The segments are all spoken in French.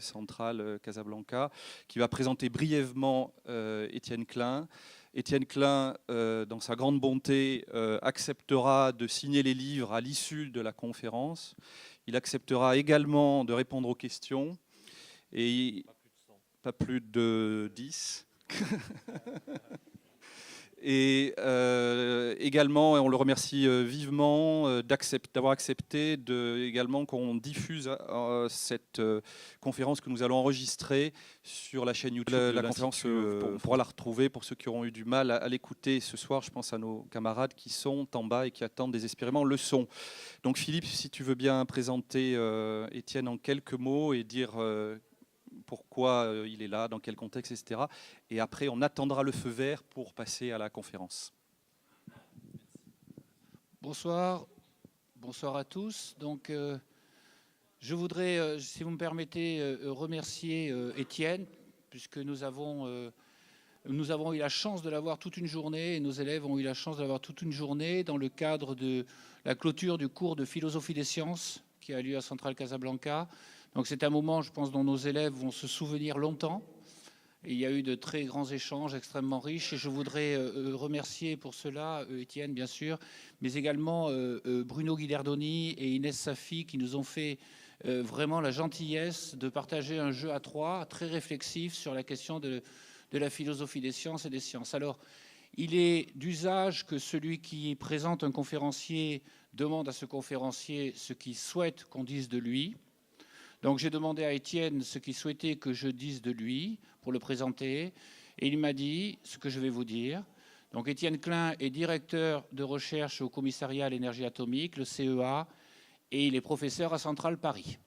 centrale Casablanca, qui va présenter brièvement Étienne Klein. Étienne Klein, dans sa grande bonté, acceptera de signer les livres à l'issue de la conférence. Il acceptera également de répondre aux questions. Et pas plus de 10. Et également, on le remercie vivement d'avoir accepté également qu'on diffuse cette conférence que nous allons enregistrer sur la chaîne YouTube. La conférence, on pourra la retrouver pour ceux qui auront eu du mal à l'écouter ce soir. Je pense à nos camarades qui sont en bas et qui attendent désespérément le son. Donc Philippe, si tu veux bien présenter Étienne en quelques mots et dire pourquoi il est là, dans quel contexte, etc. Et après, on attendra le feu vert pour passer à la conférence. Bonsoir à tous. Donc, je voudrais, si vous me permettez, remercier Étienne, puisque nous avons eu la chance de l'avoir toute une journée, et nos élèves ont eu la chance de l'avoir toute une journée dans le cadre de la clôture du cours de philosophie des sciences qui a lieu à Centrale Casablanca. Donc c'est un moment, je pense, dont nos élèves vont se souvenir longtemps. Et il y a eu de très grands échanges extrêmement riches et je voudrais remercier pour cela Étienne, bien sûr, mais également Bruno Guiderdoni et Inès Safi qui nous ont fait vraiment la gentillesse de partager un jeu à trois très réflexif sur la question de la philosophie des sciences et des sciences. Alors, il est d'usage que celui qui présente un conférencier demande à ce conférencier ce qu'il souhaite qu'on dise de lui. Donc j'ai demandé à Étienne ce qu'il souhaitait que je dise de lui pour le présenter et il m'a dit ce que je vais vous dire. Donc Étienne Klein est directeur de recherche au commissariat à l'énergie atomique, le CEA, et il est professeur à Centrale Paris.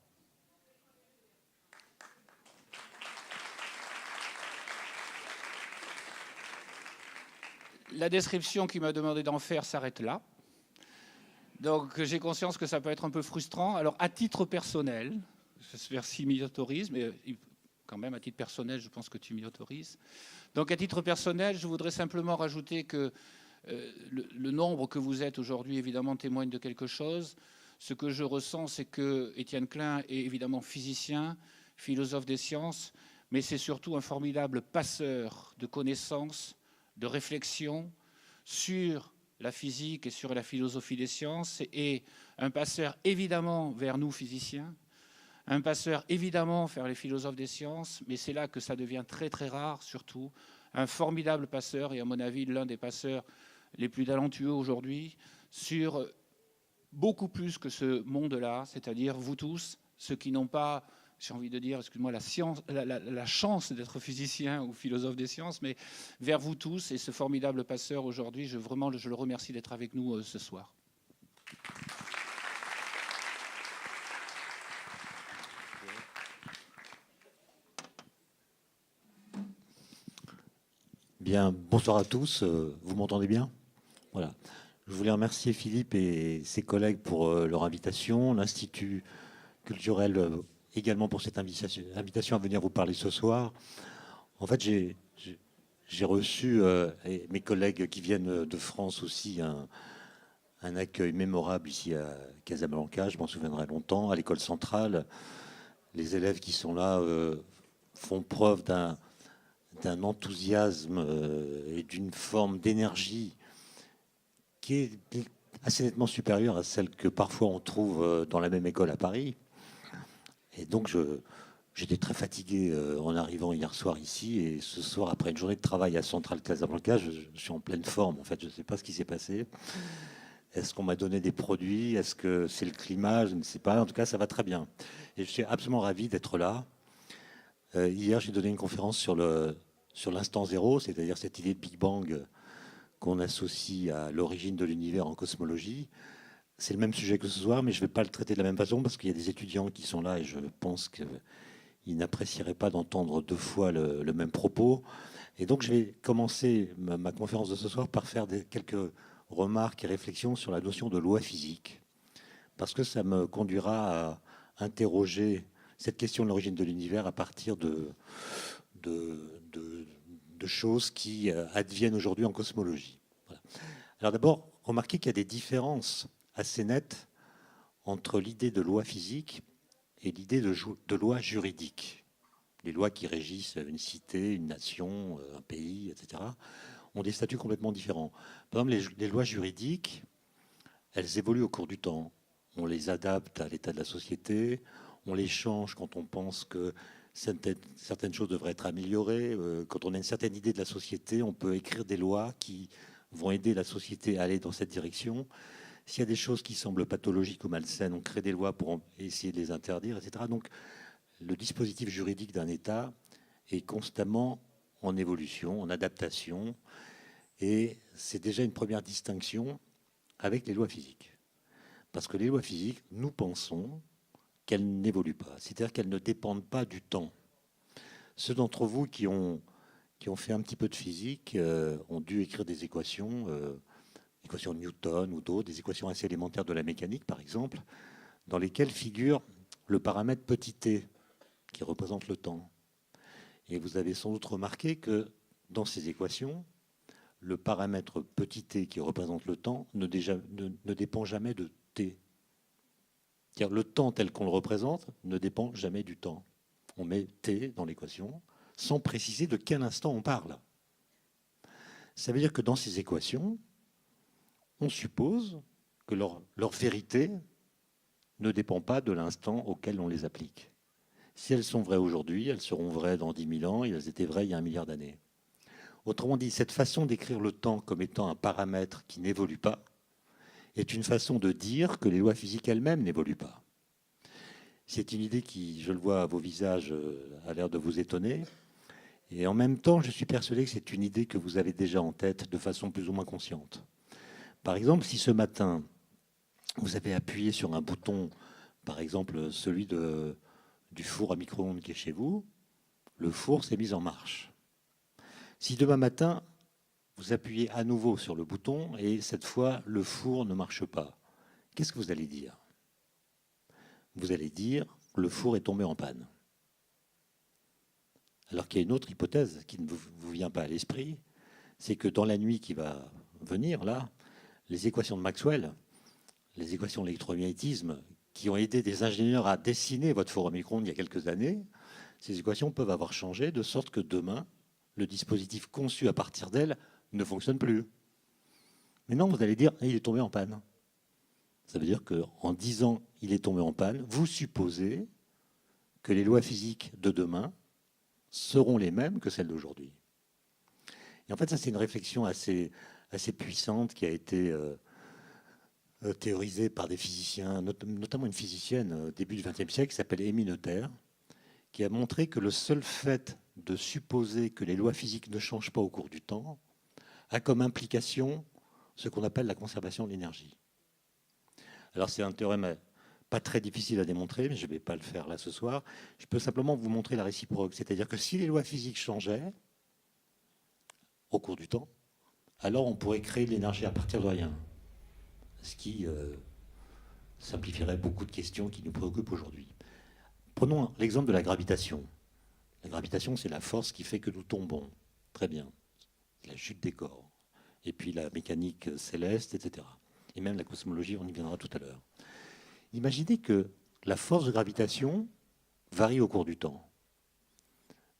La description qu'il m'a demandé d'en faire s'arrête là. Donc j'ai conscience que ça peut être un peu frustrant. Alors à titre personnel, j'espère s'il m'y autorise, mais quand même à titre personnel, je pense que tu m'y autorises. Donc à titre personnel, je voudrais simplement rajouter que le nombre que vous êtes aujourd'hui, évidemment, témoigne de quelque chose. Ce que je ressens, c'est que Étienne Klein est évidemment physicien, philosophe des sciences, mais c'est surtout un formidable passeur de connaissances, de réflexions sur la physique et sur la philosophie des sciences, et un passeur évidemment vers nous physiciens, un passeur évidemment vers les philosophes des sciences, mais c'est là que ça devient très très rare surtout, un formidable passeur, et à mon avis l'un des passeurs les plus talentueux aujourd'hui, sur beaucoup plus que ce monde-là, c'est-à-dire vous tous, ceux qui n'ont pas, j'ai envie de dire, excuse-moi, la chance d'être physicien ou philosophe des sciences, mais vers vous tous, et ce formidable passeur aujourd'hui, je le remercie d'être avec nous ce soir. Bien, bonsoir à tous. Vous m'entendez bien? Voilà. Je voulais remercier Philippe et ses collègues pour leur invitation, l'Institut culturel également pour cette invitation à venir vous parler ce soir. En fait, j'ai reçu, et mes collègues qui viennent de France aussi, un accueil mémorable ici à Casablanca. Je m'en souviendrai longtemps. À l'école centrale, les élèves qui sont là font preuve d'un enthousiasme et d'une forme d'énergie qui est assez nettement supérieure à celle que parfois on trouve dans la même école à Paris. Et donc j'étais très fatigué en arrivant hier soir ici, et ce soir, après une journée de travail à Centrale Casablanca, je suis en pleine forme. En fait, je ne sais pas ce qui s'est passé. Est-ce qu'on m'a donné des produits? Est-ce que c'est le climat? Je ne sais pas. En tout cas, ça va très bien. Et je suis absolument ravi d'être là. Hier, j'ai donné une conférence sur l'instant zéro, c'est-à-dire cette idée de Big Bang qu'on associe à l'origine de l'univers en cosmologie. C'est le même sujet que ce soir, mais je ne vais pas le traiter de la même façon parce qu'il y a des étudiants qui sont là et je pense qu'ils n'apprécieraient pas d'entendre deux fois le même propos. Et donc, je vais commencer ma conférence de ce soir par faire quelques remarques et réflexions sur la notion de loi physique, parce que ça me conduira à interroger cette question de l'origine de l'univers à partir de choses qui adviennent aujourd'hui en cosmologie. Voilà. Alors d'abord, remarquez qu'il y a des différences assez nettes entre l'idée de loi physique et l'idée de loi juridique. Les lois qui régissent une cité, une nation, un pays, etc., ont des statuts complètement différents. Par exemple, les lois juridiques, elles évoluent au cours du temps. On les adapte à l'état de la société, on les change quand on pense que certaines choses devraient être améliorées. Quand on a une certaine idée de la société, on peut écrire des lois qui vont aider la société à aller dans cette direction. S'il y a des choses qui semblent pathologiques ou malsaines, on crée des lois pour essayer de les interdire, etc. Donc, le dispositif juridique d'un État est constamment en évolution, en adaptation, et c'est déjà une première distinction avec les lois physiques. Parce que les lois physiques, nous pensons qu'elles n'évoluent pas, c'est-à-dire qu'elles ne dépendent pas du temps. Ceux d'entre vous qui ont fait un petit peu de physique ont dû écrire des équations, équations de Newton ou d'autres, des équations assez élémentaires de la mécanique, par exemple, dans lesquelles figure le paramètre petit t, qui représente le temps. Et vous avez sans doute remarqué que dans ces équations, le paramètre petit t qui représente le temps ne dépend jamais de t. C'est-à-dire le temps tel qu'on le représente ne dépend jamais du temps. On met t dans l'équation sans préciser de quel instant on parle. Ça veut dire que dans ces équations, on suppose que leur vérité ne dépend pas de l'instant auquel on les applique. Si elles sont vraies aujourd'hui, elles seront vraies dans 10 000 ans, et elles étaient vraies il y a 1 milliard d'années. Autrement dit, cette façon d'écrire le temps comme étant un paramètre qui n'évolue pas est une façon de dire que les lois physiques elles-mêmes n'évoluent pas. C'est une idée qui, je le vois à vos visages, a l'air de vous étonner. Et en même temps, je suis persuadé que c'est une idée que vous avez déjà en tête de façon plus ou moins consciente. Par exemple, si ce matin, vous avez appuyé sur un bouton, par exemple celui du four à micro-ondes qui est chez vous, le four s'est mis en marche. Si demain matin, vous appuyez à nouveau sur le bouton et cette fois, le four ne marche pas, qu'est-ce que vous allez dire ? Vous allez dire que le four est tombé en panne. Alors qu'il y a une autre hypothèse qui ne vous vient pas à l'esprit, c'est que dans la nuit qui va venir, là, les équations de Maxwell, les équations de l'électromagnétisme, qui ont aidé des ingénieurs à dessiner votre four à micro-ondes il y a quelques années, ces équations peuvent avoir changé de sorte que demain, le dispositif conçu à partir d'elles ne fonctionne plus. Mais non, vous allez dire, il est tombé en panne. Ça veut dire qu'en disant il est tombé en panne, vous supposez que les lois physiques de demain seront les mêmes que celles d'aujourd'hui. Et en fait, ça, c'est une réflexion assez puissante qui a été théorisée par des physiciens, notamment une physicienne au début du XXe siècle qui s'appelle Émile Noether, qui a montré que le seul fait de supposer que les lois physiques ne changent pas au cours du temps a comme implication ce qu'on appelle la conservation de l'énergie. Alors c'est un théorème pas très difficile à démontrer, mais je ne vais pas le faire là ce soir. Je peux simplement vous montrer la réciproque, c'est-à-dire que si les lois physiques changeaient au cours du temps, alors on pourrait créer de l'énergie à partir de rien, ce qui simplifierait beaucoup de questions qui nous préoccupent aujourd'hui. Prenons l'exemple de la gravitation. La gravitation, c'est la force qui fait que nous tombons. Très bien. La chute des corps. Et puis la mécanique céleste, etc. Et même la cosmologie, on y viendra tout à l'heure. Imaginez que la force de gravitation varie au cours du temps.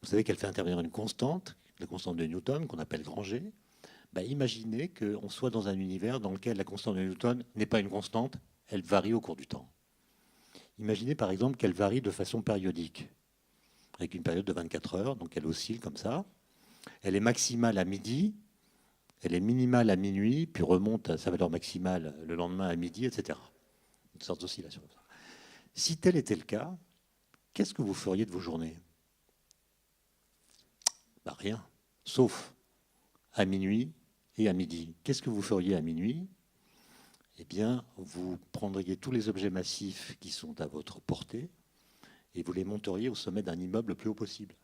Vous savez qu'elle fait intervenir une constante, la constante de Newton, qu'on appelle grand G. Imaginez qu'on soit dans un univers dans lequel la constante de Newton n'est pas une constante, elle varie au cours du temps. Imaginez par exemple qu'elle varie de façon périodique, avec une période de 24 heures, donc elle oscille comme ça. Elle est maximale à midi, elle est minimale à minuit, puis remonte à sa valeur maximale le lendemain à midi, etc. Une sorte d'oscillation. Si tel était le cas, qu'est-ce que vous feriez de vos journées ? Rien, sauf à minuit et à midi. Qu'est-ce que vous feriez à minuit ? Eh bien, vous prendriez tous les objets massifs qui sont à votre portée et vous les monteriez au sommet d'un immeuble le plus haut possible.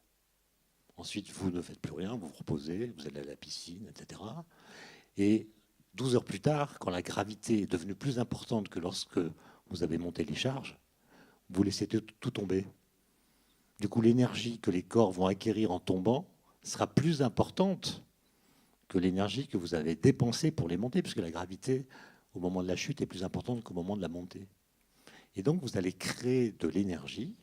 Ensuite, vous ne faites plus rien, vous vous reposez, vous allez à la piscine, etc. Et 12 heures plus tard, quand la gravité est devenue plus importante que lorsque vous avez monté les charges, vous laissez tout tomber. Du coup, l'énergie que les corps vont acquérir en tombant sera plus importante que l'énergie que vous avez dépensée pour les monter, puisque la gravité, au moment de la chute, est plus importante qu'au moment de la montée. Et donc, vous allez créer de l'énergie,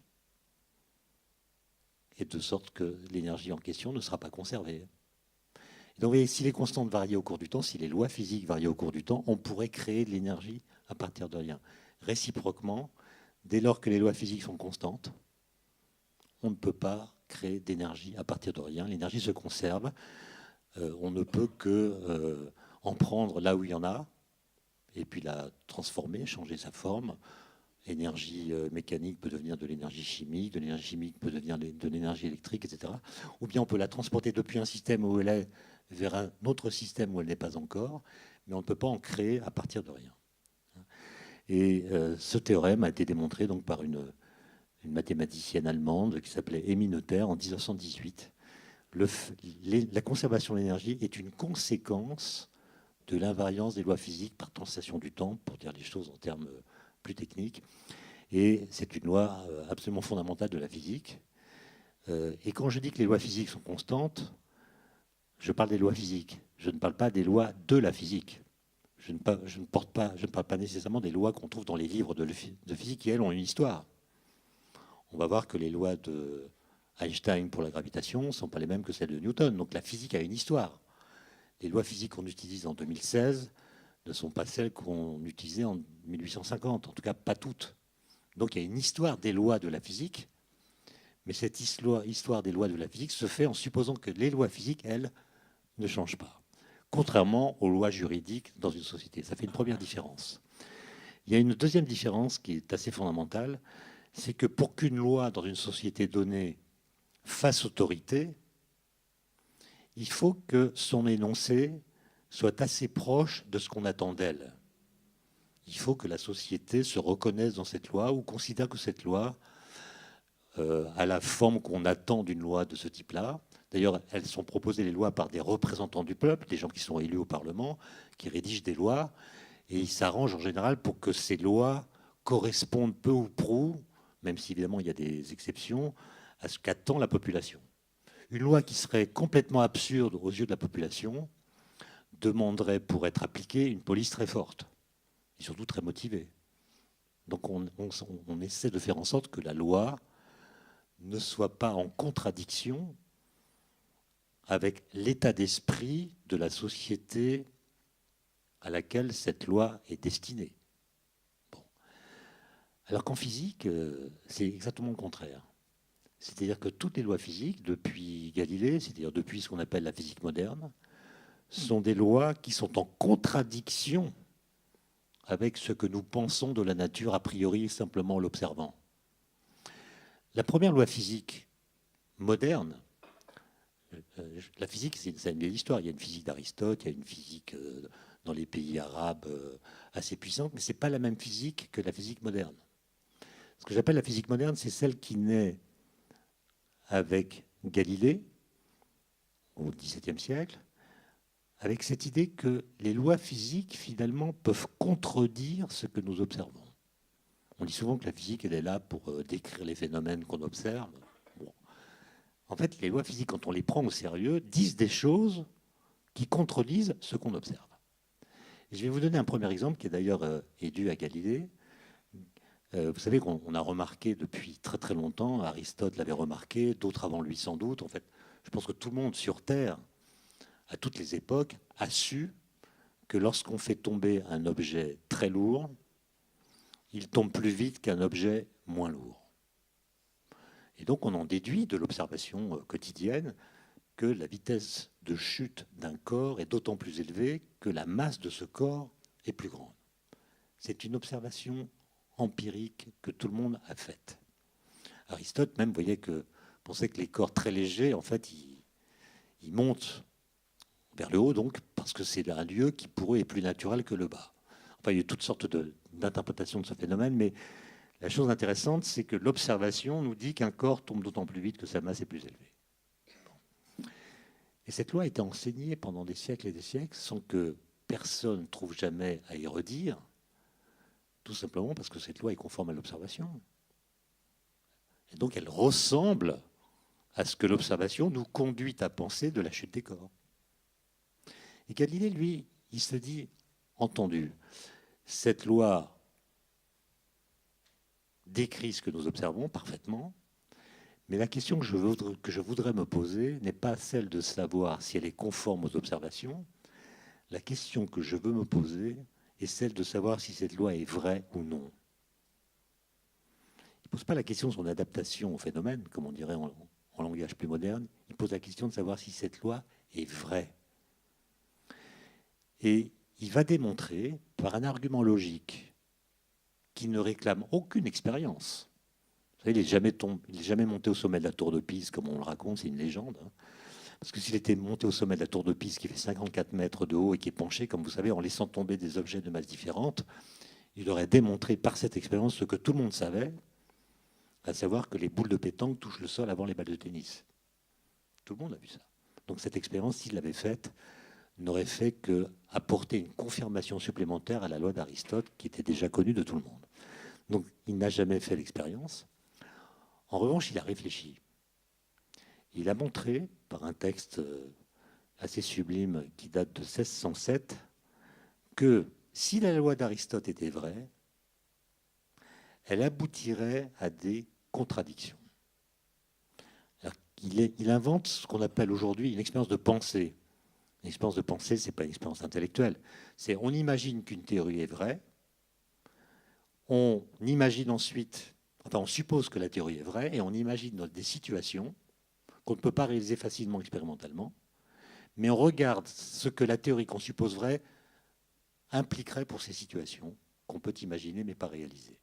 et de sorte que l'énergie en question ne sera pas conservée. Et donc, vous voyez, si les constantes varient au cours du temps, si les lois physiques varient au cours du temps, on pourrait créer de l'énergie à partir de rien. Réciproquement, dès lors que les lois physiques sont constantes, on ne peut pas créer d'énergie à partir de rien. L'énergie se conserve. On ne peut que en prendre là où il y en a, et puis la transformer, changer sa forme. L'énergie mécanique peut devenir de l'énergie chimique, de l'énergie chimique peut devenir de l'énergie électrique, etc. Ou bien on peut la transporter depuis un système où elle est vers un autre système où elle n'est pas encore, mais on ne peut pas en créer à partir de rien. Et ce théorème a été démontré donc par une mathématicienne allemande qui s'appelait Emmy Noether en 1918. La conservation de l'énergie est une conséquence de l'invariance des lois physiques par translation du temps, pour dire les choses en termes plus techniques. Et c'est une loi absolument fondamentale de la physique. Et quand je dis que les lois physiques sont constantes, je parle des lois physiques. Je ne parle pas des lois de la physique. Je ne parle pas nécessairement des lois qu'on trouve dans les livres de physique qui, elles, ont une histoire. On va voir que les lois de Einstein pour la gravitation ne sont pas les mêmes que celles de Newton. Donc la physique a une histoire. Les lois physiques qu'on utilise en 2016 ne sont pas celles qu'on utilisait en 1850, en tout cas pas toutes. Donc il y a une histoire des lois de la physique, mais cette histoire des lois de la physique se fait en supposant que les lois physiques, elles, ne changent pas. Contrairement aux lois juridiques dans une société. Ça fait une première différence. Il y a une deuxième différence qui est assez fondamentale, c'est que pour qu'une loi dans une société donnée fasse autorité, il faut que son énoncé soit assez proche de ce qu'on attend d'elle. Il faut que la société se reconnaisse dans cette loi ou considère que cette loi a la forme qu'on attend d'une loi de ce type-là. D'ailleurs, elles sont proposées, les lois, par des représentants du peuple, des gens qui sont élus au Parlement, qui rédigent des lois, et ils s'arrangent en général pour que ces lois correspondent peu ou prou, même si évidemment il y a des exceptions, à ce qu'attend la population. Une loi qui serait complètement absurde aux yeux de la population demanderait pour être appliquée une police très forte, et surtout très motivée. Donc on essaie de faire en sorte que la loi ne soit pas en contradiction avec l'état d'esprit de la société à laquelle cette loi est destinée. Bon. Alors qu'en physique, c'est exactement le contraire. C'est-à-dire que toutes les lois physiques, depuis Galilée, c'est-à-dire depuis ce qu'on appelle la physique moderne, sont des lois qui sont en contradiction avec ce que nous pensons de la nature a priori simplement en l'observant. La première loi physique moderne, la physique, c'est une vieille histoire. Il y a une physique d'Aristote, il y a une physique dans les pays arabes assez puissante, mais ce n'est pas la même physique que la physique moderne. Ce que j'appelle la physique moderne, c'est celle qui naît avec Galilée, au XVIIe siècle, avec cette idée que les lois physiques, finalement, peuvent contredire ce que nous observons. On dit souvent que la physique, elle est là pour décrire les phénomènes qu'on observe. Bon. En fait, les lois physiques, quand on les prend au sérieux, disent des choses qui contredisent ce qu'on observe. Et je vais vous donner un premier exemple qui est d'ailleurs dû à Galilée. Vous savez qu'on a remarqué depuis très très longtemps, Aristote l'avait remarqué, d'autres avant lui sans doute. En fait, je pense que tout le monde sur Terre, à toutes les époques, a su que lorsqu'on fait tomber un objet très lourd, il tombe plus vite qu'un objet moins lourd. Et donc on en déduit de l'observation quotidienne que la vitesse de chute d'un corps est d'autant plus élevée que la masse de ce corps est plus grande. C'est une observation empirique que tout le monde a faite. Aristote même pensait que les corps très légers, en fait, ils montent vers le haut, donc, parce que c'est un lieu qui pour eux est plus naturel que le bas. Enfin, il y a toutes sortes d'interprétations de ce phénomène, mais la chose intéressante, c'est que l'observation nous dit qu'un corps tombe d'autant plus vite que sa masse est plus élevée. Bon. Et cette loi a été enseignée pendant des siècles et des siècles sans que personne ne trouve jamais à y redire, tout simplement parce que cette loi est conforme à l'observation. Et donc elle ressemble à ce que l'observation nous conduit à penser de la chute des corps. Et Galilée, lui, il se dit, entendu, cette loi décrit ce que nous observons parfaitement. Mais la question que je voudrais me poser n'est pas celle de savoir si elle est conforme aux observations. La question que je veux me poser est celle de savoir si cette loi est vraie ou non. Il ne pose pas la question de son adaptation au phénomène, comme on dirait en langage plus moderne. Il pose la question de savoir si cette loi est vraie. Et il va démontrer, par un argument logique, qui ne réclame aucune expérience. Vous savez, il n'est jamais monté au sommet de la tour de Pise, comme on le raconte, c'est une légende. Hein. Parce que s'il était monté au sommet de la tour de Pise, qui fait 54 mètres de haut et qui est penché, comme vous savez, en laissant tomber des objets de masse différentes, il aurait démontré par cette expérience ce que tout le monde savait, à savoir que les boules de pétanque touchent le sol avant les balles de tennis. Tout le monde a vu ça. Donc cette expérience, s'il l'avait faite, n'aurait fait qu'apporter une confirmation supplémentaire à la loi d'Aristote, qui était déjà connue de tout le monde. Donc il n'a jamais fait l'expérience. En revanche, il a réfléchi. Il a montré, par un texte assez sublime qui date de 1607, que si la loi d'Aristote était vraie, elle aboutirait à des contradictions. Alors, il invente ce qu'on appelle aujourd'hui une expérience de pensée. Une expérience de pensée, ce n'est pas une expérience intellectuelle. C'est on imagine qu'une théorie est vraie, on imagine ensuite, enfin on suppose que la théorie est vraie, et on imagine des situations qu'on ne peut pas réaliser facilement expérimentalement, mais on regarde ce que la théorie qu'on suppose vraie impliquerait pour ces situations qu'on peut imaginer mais pas réaliser.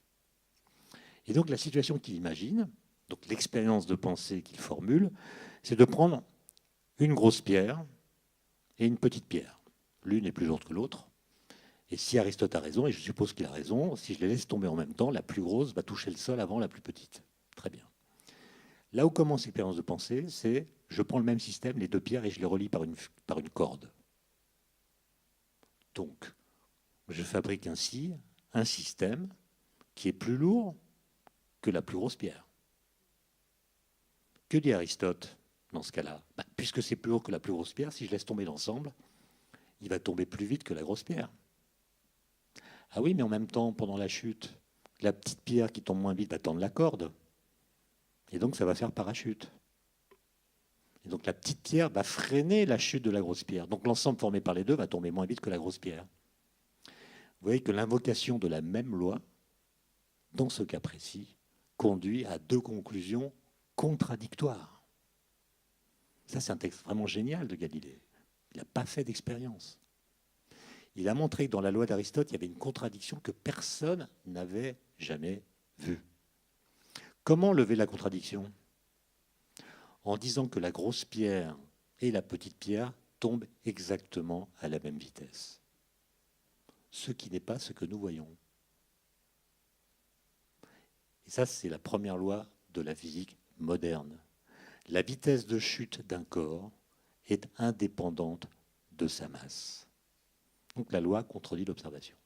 Et donc la situation qu'il imagine, donc l'expérience de pensée qu'il formule, c'est de prendre une grosse pierre et une petite pierre. L'une est plus lourde que l'autre. Et si Aristote a raison, et je suppose qu'il a raison, si je les laisse tomber en même temps, la plus grosse va toucher le sol avant la plus petite. Très bien. Là où commence l'expérience de pensée, c'est je prends le même système, les deux pierres, et je les relie par une corde. Donc, je fabrique ainsi un système qui est plus lourd que la plus grosse pierre. Que dit Aristote dans ce cas-là? Puisque c'est plus lourd que la plus grosse pierre, si je laisse tomber l'ensemble, il va tomber plus vite que la grosse pierre. Ah oui, mais en même temps, pendant la chute, la petite pierre qui tombe moins vite va tendre la corde. Et donc, ça va faire parachute. Et donc, la petite pierre va freiner la chute de la grosse pierre. Donc, l'ensemble formé par les deux va tomber moins vite que la grosse pierre. Vous voyez que l'invocation de la même loi, dans ce cas précis, conduit à deux conclusions contradictoires. Ça, c'est un texte vraiment génial de Galilée. Il n'a pas fait d'expérience. Il a montré que dans la loi d'Aristote, il y avait une contradiction que personne n'avait jamais vue. Comment lever la contradiction? En disant que la grosse pierre et la petite pierre tombent exactement à la même vitesse. Ce qui n'est pas ce que nous voyons. Et ça, c'est la première loi de la physique moderne. La vitesse de chute d'un corps est indépendante de sa masse. Donc la loi contredit l'observation.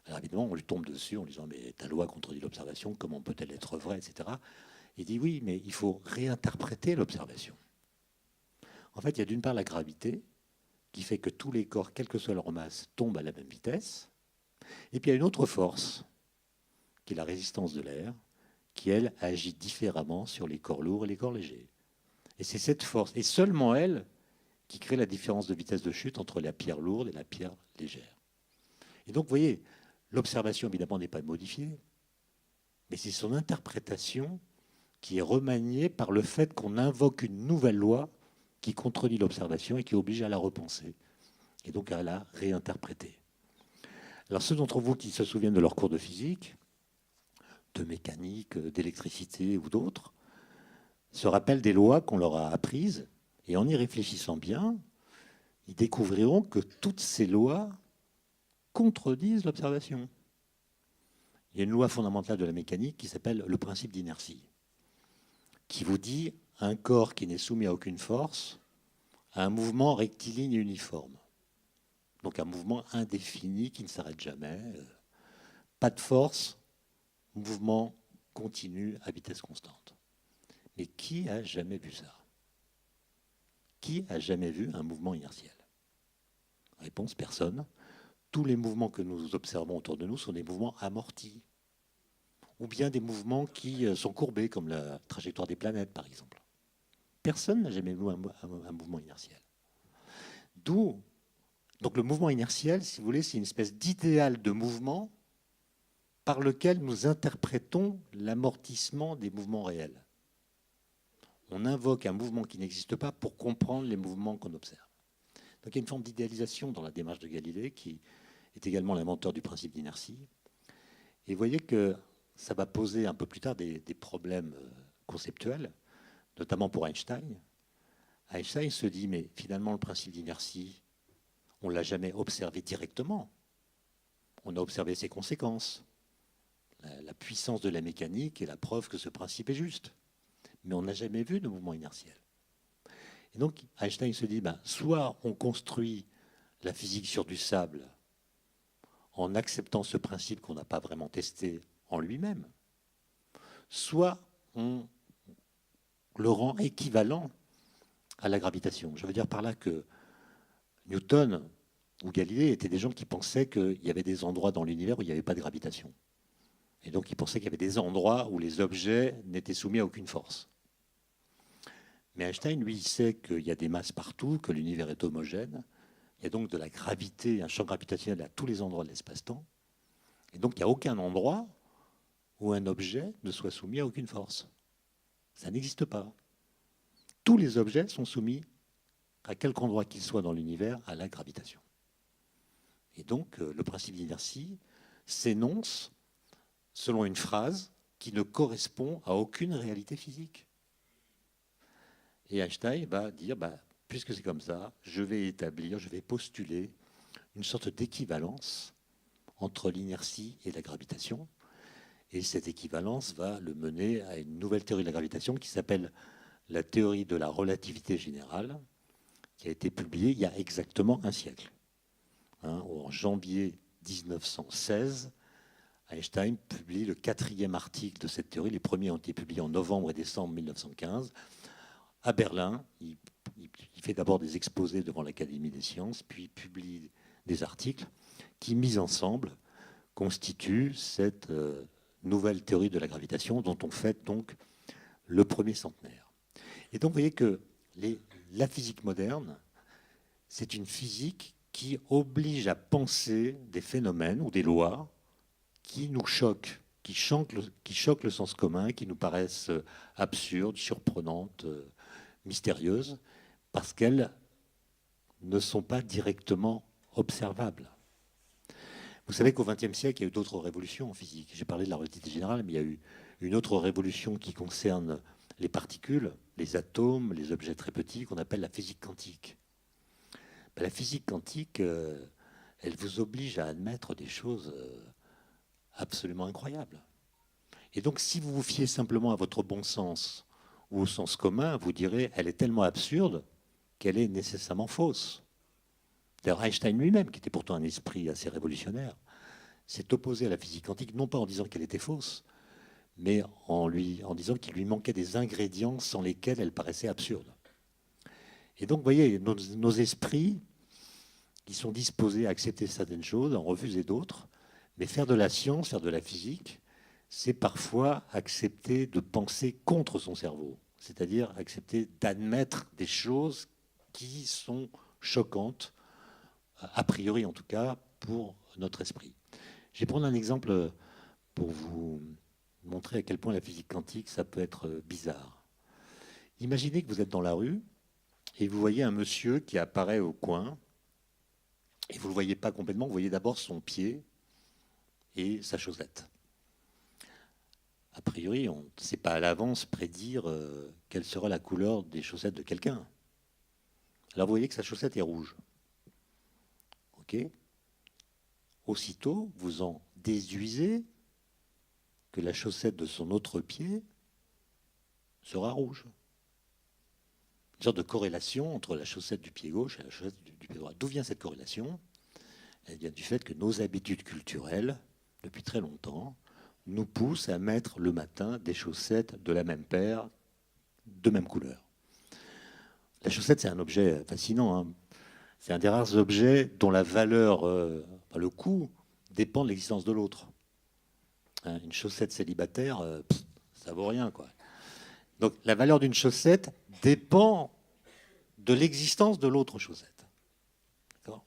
Alors évidemment, on lui tombe dessus en lui disant « mais ta loi contredit l'observation, comment peut-elle être vraie ?» etc. Il dit « oui, mais il faut réinterpréter l'observation. » En fait, il y a d'une part la gravité, qui fait que tous les corps, quelle que soit leur masse, tombent à la même vitesse. Et puis il y a une autre force, qui est la résistance de l'air, qui, elle, agit différemment sur les corps lourds et les corps légers. Et c'est cette force, et seulement elle, qui crée la différence de vitesse de chute entre la pierre lourde et la pierre légère. Et donc, vous voyez, l'observation, évidemment, n'est pas modifiée, mais c'est son interprétation qui est remaniée par le fait qu'on invoque une nouvelle loi qui contredit l'observation et qui oblige à la repenser, et donc à la réinterpréter. Alors, ceux d'entre vous qui se souviennent de leur cours de physique, de mécanique, d'électricité ou d'autres, se rappellent des lois qu'on leur a apprises, et en y réfléchissant bien, ils découvriront que toutes ces lois contredisent l'observation. Il y a une loi fondamentale de la mécanique qui s'appelle le principe d'inertie, qui vous dit un corps qui n'est soumis à aucune force a un mouvement rectiligne et uniforme. Donc un mouvement indéfini qui ne s'arrête jamais. Pas de force, mouvement continu à vitesse constante. Mais qui a jamais vu ça? Qui a jamais vu un mouvement inertiel? Réponse, personne. Tous les mouvements que nous observons autour de nous sont des mouvements amortis. ou bien des mouvements qui sont courbés, comme la trajectoire des planètes, par exemple. Personne n'a jamais vu un mouvement inertiel. D'où, donc le mouvement inertiel, si vous voulez, c'est une espèce d'idéal de mouvement par lequel nous interprétons l'amortissement des mouvements réels. On invoque un mouvement qui n'existe pas pour comprendre les mouvements qu'on observe. Donc il y a une forme d'idéalisation dans la démarche de Galilée, qui est également l'inventeur du principe d'inertie. Et vous voyez que ça va poser un peu plus tard des problèmes conceptuels, notamment pour Einstein. Einstein se dit, mais finalement, le principe d'inertie, on ne l'a jamais observé directement. On a observé ses conséquences. La puissance de la mécanique est la preuve que ce principe est juste. Mais on n'a jamais vu de mouvement inertiel. Et donc, Einstein se dit, soit on construit la physique sur du sable en acceptant ce principe qu'on n'a pas vraiment testé en lui-même, soit on le rend équivalent à la gravitation. Je veux dire par là que Newton ou Galilée étaient des gens qui pensaient qu'il y avait des endroits dans l'univers où il n'y avait pas de gravitation. Et donc ils pensaient qu'il y avait des endroits où les objets n'étaient soumis à aucune force. Mais Einstein, lui, il sait qu'il y a des masses partout, que l'univers est homogène. Il y a donc de la gravité, un champ gravitationnel à tous les endroits de l'espace-temps. Et donc il n'y a aucun endroit où un objet ne soit soumis à aucune force. Ça n'existe pas. Tous les objets sont soumis, à quelque endroit qu'ils soient dans l'univers, à la gravitation. Et donc le principe d'inertie s'énonce selon une phrase qui ne correspond à aucune réalité physique. Et Einstein va dire, puisque c'est comme ça, je vais postuler une sorte d'équivalence entre l'inertie et la gravitation. Et cette équivalence va le mener à une nouvelle théorie de la gravitation qui s'appelle la théorie de la relativité générale, qui a été publiée il y a exactement un siècle. En janvier 1916, Einstein publie le 4e article de cette théorie. Les premiers ont été publiés en novembre et décembre 1915. À Berlin, il fait d'abord des exposés devant l'Académie des sciences, puis publie des articles qui, mis ensemble, constituent cette nouvelle théorie de la gravitation dont on fête donc le premier centenaire. Et donc vous voyez que la physique moderne, c'est une physique qui oblige à penser des phénomènes ou des lois qui nous choquent, qui choquent le sens commun, qui nous paraissent absurdes, surprenantes, mystérieuses, parce qu'elles ne sont pas directement observables. Vous savez qu'au XXe siècle, il y a eu d'autres révolutions en physique. J'ai parlé de la relativité générale, mais il y a eu une autre révolution qui concerne les particules, les atomes, les objets très petits, qu'on appelle la physique quantique. La physique quantique, elle vous oblige à admettre des choses absolument incroyables. Et donc, si vous vous fiez simplement à votre bon sens ou au sens commun, vous direz, elle est tellement absurde qu'elle est nécessairement fausse. D'ailleurs, Einstein lui-même, qui était pourtant un esprit assez révolutionnaire, s'est opposé à la physique quantique, non pas en disant qu'elle était fausse, mais en disant qu'il lui manquait des ingrédients sans lesquels elle paraissait absurde. Et donc, vous voyez, nos esprits, qui sont disposés à accepter certaines choses, à en refuser d'autres, mais faire de la science, faire de la physique, c'est parfois accepter de penser contre son cerveau, c'est-à-dire accepter d'admettre des choses qui sont choquantes, a priori en tout cas, pour notre esprit. Je vais prendre un exemple pour vous montrer à quel point la physique quantique, ça peut être bizarre. Imaginez que vous êtes dans la rue et vous voyez un monsieur qui apparaît au coin et vous ne le voyez pas complètement, vous voyez d'abord son pied et sa chaussette. A priori, on ne sait pas à l'avance prédire quelle sera la couleur des chaussettes de quelqu'un. Alors vous voyez que sa chaussette est rouge. OK ? Aussitôt, vous en déduisez que la chaussette de son autre pied sera rouge. Une sorte de corrélation entre la chaussette du pied gauche et la chaussette du pied droit. D'où vient cette corrélation ? Elle vient du fait que nos habitudes culturelles, depuis très longtemps, nous poussent à mettre le matin des chaussettes de la même paire, de même couleur. La chaussette, c'est un objet fascinant. C'est un des rares objets dont la valeur, le coût, dépend de l'existence de l'autre. Une Une chaussette célibataire, ça vaut rien, quoi. Donc la valeur d'une chaussette dépend de l'existence de l'autre chaussette. D'accord ?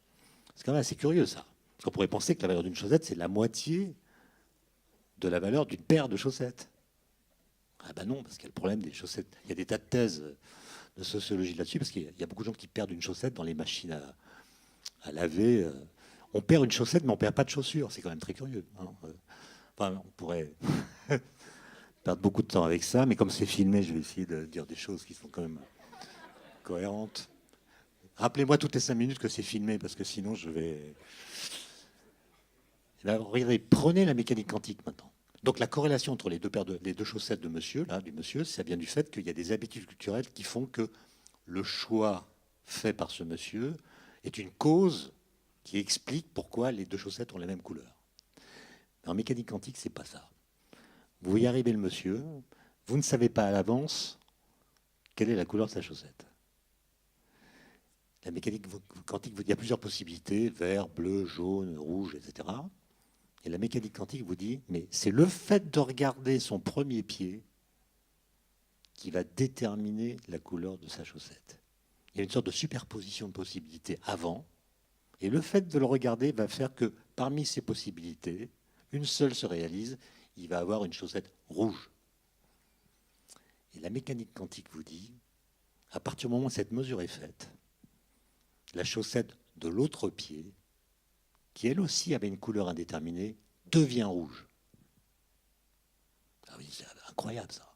C'est quand même assez curieux, ça. Parce qu'on pourrait penser que la valeur d'une chaussette, c'est la moitié de la valeur d'une paire de chaussettes. Ah ben non, parce qu'il y a le problème des chaussettes. Il y a des tas de thèses de sociologie là-dessus, parce qu'il y a beaucoup de gens qui perdent une chaussette dans les machines à laver. On perd une chaussette, mais on ne perd pas de chaussures. C'est quand même très curieux. Hein. Enfin, on pourrait perdre beaucoup de temps avec ça, mais comme c'est filmé, je vais essayer de dire des choses qui sont quand même cohérentes. Rappelez-moi toutes les 5 minutes que c'est filmé, parce que sinon je vais... Là, regardez, prenez la mécanique quantique maintenant. Donc la corrélation entre les deux chaussettes de monsieur, là, du monsieur, ça vient du fait qu'il y a des habitudes culturelles qui font que le choix fait par ce monsieur est une cause qui explique pourquoi les deux chaussettes ont la même couleur. En mécanique quantique, c'est pas ça. Vous voyez arriver le monsieur, vous ne savez pas à l'avance quelle est la couleur de sa chaussette. La mécanique quantique, il y a plusieurs possibilités, vert, bleu, jaune, rouge, etc. Et la mécanique quantique vous dit, mais c'est le fait de regarder son premier pied qui va déterminer la couleur de sa chaussette. Il y a une sorte de superposition de possibilités avant, et le fait de le regarder va faire que parmi ces possibilités, une seule se réalise, il va avoir une chaussette rouge. Et la mécanique quantique vous dit, à partir du moment où cette mesure est faite, la chaussette de l'autre pied, qui elle aussi avait une couleur indéterminée, devient rouge. Ah oui, c'est incroyable ça.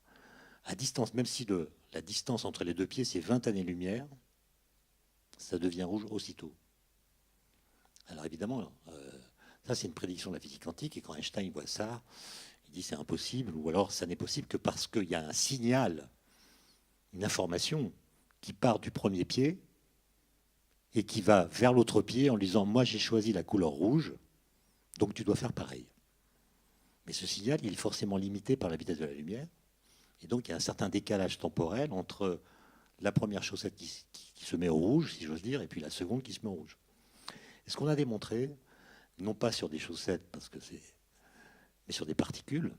À distance, même si la distance entre les deux pieds, c'est 20 années-lumière, ça devient rouge aussitôt. Alors évidemment, ça c'est une prédiction de la physique quantique, et quand Einstein voit ça, il dit c'est impossible, ou alors ça n'est possible que parce qu'il y a un signal, une information qui part du premier pied, et qui va vers l'autre pied en lui disant « Moi, j'ai choisi la couleur rouge, donc tu dois faire pareil. » Mais ce signal, il est forcément limité par la vitesse de la lumière. Et donc, il y a un certain décalage temporel entre la première chaussette qui se met au rouge, si j'ose dire, et puis la seconde qui se met au rouge. Et ce qu'on a démontré, non pas sur des chaussettes, mais sur des particules,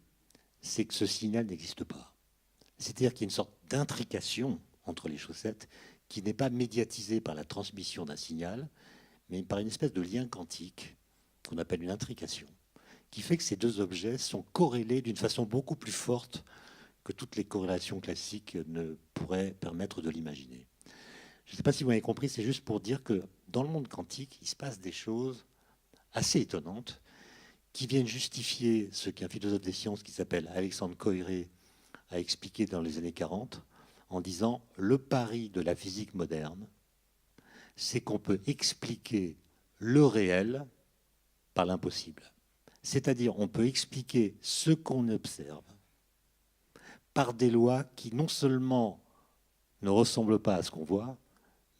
c'est que ce signal n'existe pas. C'est-à-dire qu'il y a une sorte d'intrication entre les chaussettes qui n'est pas médiatisé par la transmission d'un signal, mais par une espèce de lien quantique qu'on appelle une intrication, qui fait que ces deux objets sont corrélés d'une façon beaucoup plus forte que toutes les corrélations classiques ne pourraient permettre de l'imaginer. Je ne sais pas si vous avez compris, c'est juste pour dire que dans le monde quantique, il se passe des choses assez étonnantes qui viennent justifier ce qu'un philosophe des sciences qui s'appelle Alexandre Koyré a expliqué dans les années 40, en disant le pari de la physique moderne, c'est qu'on peut expliquer le réel par l'impossible. C'est-à-dire on peut expliquer ce qu'on observe par des lois qui non seulement ne ressemblent pas à ce qu'on voit,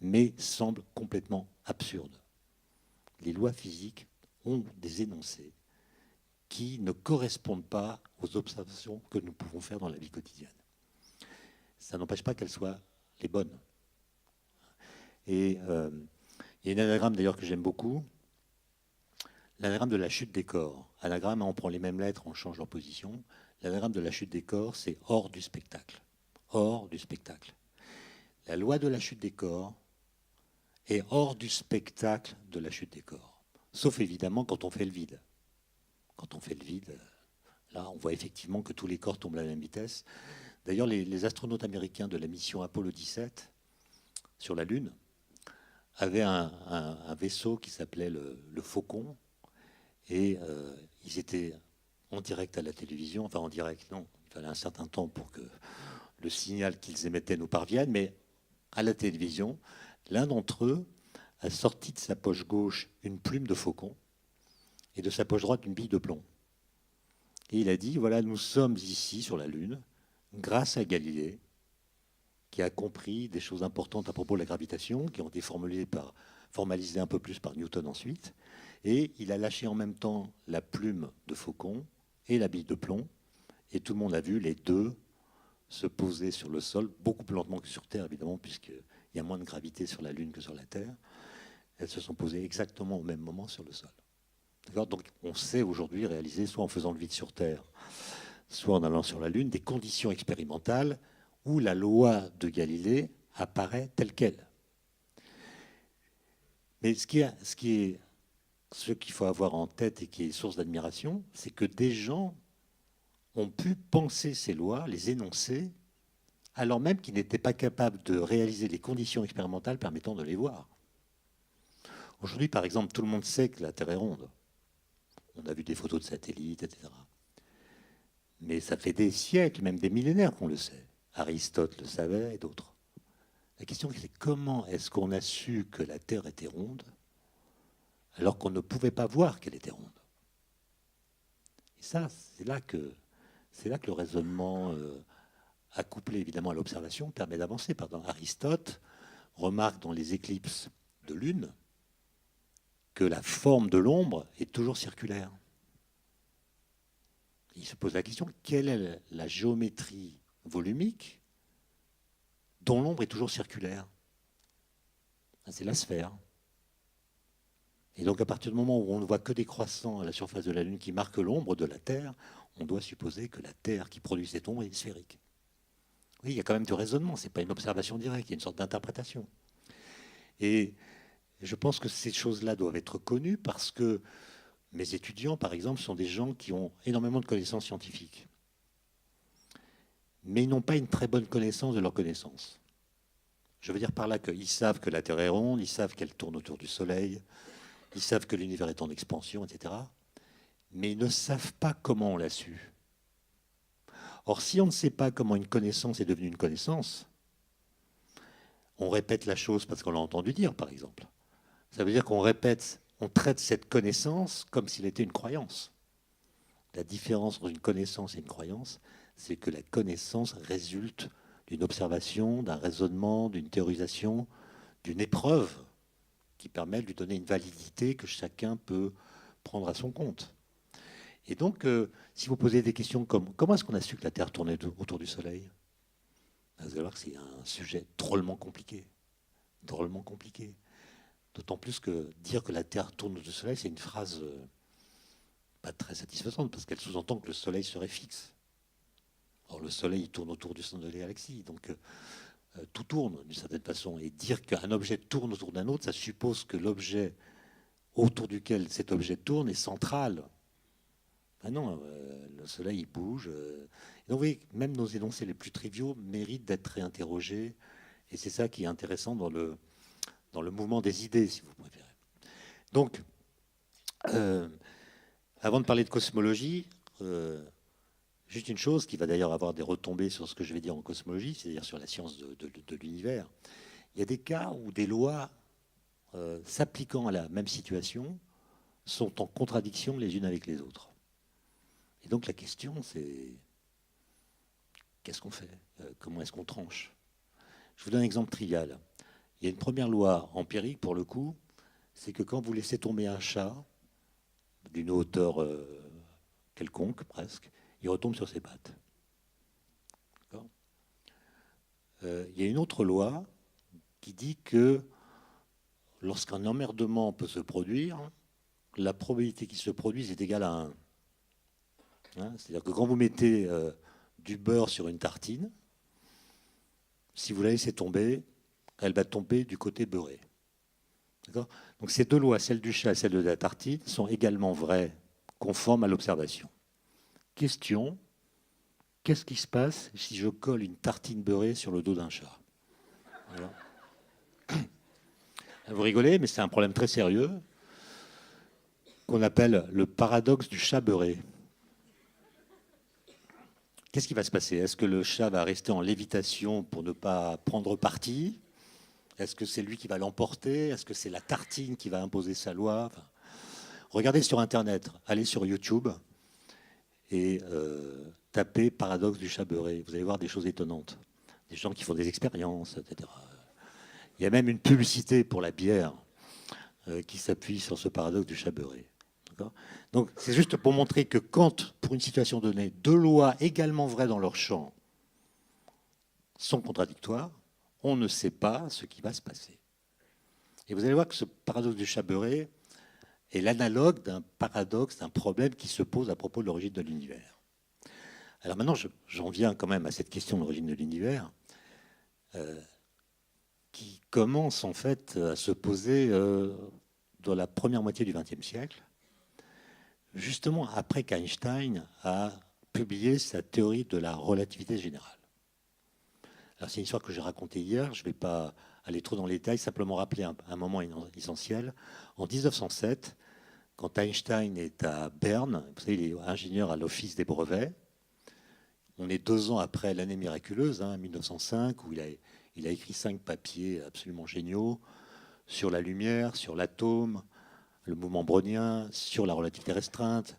mais semblent complètement absurdes. Les lois physiques ont des énoncés qui ne correspondent pas aux observations que nous pouvons faire dans la vie quotidienne. Ça n'empêche pas qu'elles soient les bonnes. Et il y a un anagramme d'ailleurs que j'aime beaucoup, l'anagramme de la chute des corps. Anagramme, on prend les mêmes lettres, on change leur position. L'anagramme de la chute des corps, c'est hors du spectacle. Hors du spectacle. La loi de la chute des corps est hors du spectacle de la chute des corps. Sauf évidemment quand on fait le vide. Quand on fait le vide, là, on voit effectivement que tous les corps tombent à la même vitesse. D'ailleurs, les astronautes américains de la mission Apollo 17 sur la Lune avaient un vaisseau qui s'appelait le Faucon, et ils étaient en direct à la télévision, enfin en direct, non, il fallait un certain temps pour que le signal qu'ils émettaient nous parvienne, mais à la télévision, l'un d'entre eux a sorti de sa poche gauche une plume de faucon et de sa poche droite une bille de plomb. Et il a dit, voilà, nous sommes ici sur la Lune, grâce à Galilée, qui a compris des choses importantes à propos de la gravitation, qui ont été formalisées un peu plus par Newton ensuite, et il a lâché en même temps la plume de faucon et la bille de plomb, et tout le monde a vu les deux se poser sur le sol, beaucoup plus lentement que sur Terre, évidemment, puisqu'il y a moins de gravité sur la Lune que sur la Terre. Elles se sont posées exactement au même moment sur le sol. D'accord ? Donc on sait aujourd'hui réaliser, soit en faisant le vide sur Terre, soit en allant sur la Lune, des conditions expérimentales où la loi de Galilée apparaît telle qu'elle. Mais ce qu'il faut avoir en tête et qui est source d'admiration, c'est que des gens ont pu penser ces lois, les énoncer, alors même qu'ils n'étaient pas capables de réaliser les conditions expérimentales permettant de les voir. Aujourd'hui, par exemple, tout le monde sait que la Terre est ronde. On a vu des photos de satellites, etc. Mais ça fait des siècles, même des millénaires qu'on le sait. Aristote le savait et d'autres. La question, c'est comment est-ce qu'on a su que la Terre était ronde alors qu'on ne pouvait pas voir qu'elle était ronde? Et ça, c'est là que le raisonnement accouplé évidemment à l'observation permet d'avancer. Pardon. Aristote remarque dans les éclipses de lune que la forme de l'ombre est toujours circulaire. Il se pose la question, quelle est la géométrie volumique dont l'ombre est toujours circulaire? C'est la sphère. Et donc à partir du moment où on ne voit que des croissants à la surface de la Lune qui marquent l'ombre de la Terre, on doit supposer que la Terre qui produit cette ombre est sphérique. Oui, il y a quand même du raisonnement, ce n'est pas une observation directe, il y a une sorte d'interprétation. Et je pense que ces choses-là doivent être connues parce que mes étudiants, par exemple, sont des gens qui ont énormément de connaissances scientifiques. Mais ils n'ont pas une très bonne connaissance de leurs connaissances. Je veux dire par là qu'ils savent que la Terre est ronde, ils savent qu'elle tourne autour du Soleil, ils savent que l'univers est en expansion, etc. Mais ils ne savent pas comment on l'a su. Or, si on ne sait pas comment une connaissance est devenue une connaissance, on répète la chose parce qu'on l'a entendu dire, par exemple. Ça veut dire qu'on répète, on traite cette connaissance comme s'il était une croyance. La différence entre une connaissance et une croyance, c'est que la connaissance résulte d'une observation, d'un raisonnement, d'une théorisation, d'une épreuve qui permet de lui donner une validité que chacun peut prendre à son compte. Et donc, si vous posez des questions comme comment est-ce qu'on a su que la Terre tournait autour du Soleil, vous allez voir que c'est un sujet drôlement compliqué. Drôlement compliqué. D'autant plus que dire que la Terre tourne autour du Soleil, c'est une phrase pas très satisfaisante, parce qu'elle sous-entend que le Soleil serait fixe. Or, le Soleil il tourne autour du centre de la galaxie, donc tout tourne d'une certaine façon. Et dire qu'un objet tourne autour d'un autre, ça suppose que l'objet autour duquel cet objet tourne est central. Ben non, le Soleil il bouge. Donc vous voyez, même nos énoncés les plus triviaux méritent d'être réinterrogés. Et c'est ça qui est intéressant dans le mouvement des idées, si vous préférez. Donc, avant de parler de cosmologie, juste une chose qui va d'ailleurs avoir des retombées sur ce que je vais dire en cosmologie, c'est-à-dire sur la science de l'univers. Il y a des cas où des lois s'appliquant à la même situation sont en contradiction les unes avec les autres. Et donc la question, c'est qu'est-ce qu'on fait? Comment est-ce qu'on tranche? Je vous donne un exemple trivial. Il y a une première loi empirique, pour le coup, c'est que quand vous laissez tomber un chat d'une hauteur quelconque, presque, il retombe sur ses pattes. Il y a une autre loi qui dit que lorsqu'un emmerdement peut se produire, la probabilité qu'il se produise est égale à 1. C'est-à-dire que quand vous mettez du beurre sur une tartine, si vous la laissez tomber, elle va tomber du côté beurré. D'accord ? Donc ces deux lois, celle du chat et celle de la tartine, sont également vraies, conformes à l'observation. Question, qu'est-ce qui se passe si je colle une tartine beurrée sur le dos d'un chat? Voilà. Vous rigolez, mais c'est un problème très sérieux qu'on appelle le paradoxe du chat beurré. Qu'est-ce qui va se passer? Est-ce que le chat va rester en lévitation pour ne pas prendre parti? Est-ce que c'est lui qui va l'emporter? Est-ce que c'est la tartine qui va imposer sa loi? Regardez sur Internet, allez sur YouTube et tapez paradoxe du chat beurré. Vous allez voir des choses étonnantes. Des gens qui font des expériences, etc. Il y a même une publicité pour la bière qui s'appuie sur ce paradoxe du chat beurré. Donc c'est juste pour montrer que quand, pour une situation donnée, deux lois également vraies dans leur champ sont contradictoires, on ne sait pas ce qui va se passer. Et vous allez voir que ce paradoxe du chat beurré est l'analogue d'un paradoxe, d'un problème qui se pose à propos de l'origine de l'univers. Alors maintenant, j'en viens quand même à cette question de l'origine de l'univers, qui commence en fait à se poser dans la première moitié du XXe siècle, justement après qu'Einstein a publié sa théorie de la relativité générale. Alors c'est une histoire que j'ai racontée hier, je ne vais pas aller trop dans les détails, simplement rappeler un moment essentiel. En 1907, quand Einstein est à Berne, vous savez, il est ingénieur à l'Office des brevets, on est 2 ans après l'année miraculeuse, 1905, où il a écrit 5 papiers absolument géniaux sur la lumière, sur l'atome, le mouvement brownien, sur la relativité restreinte.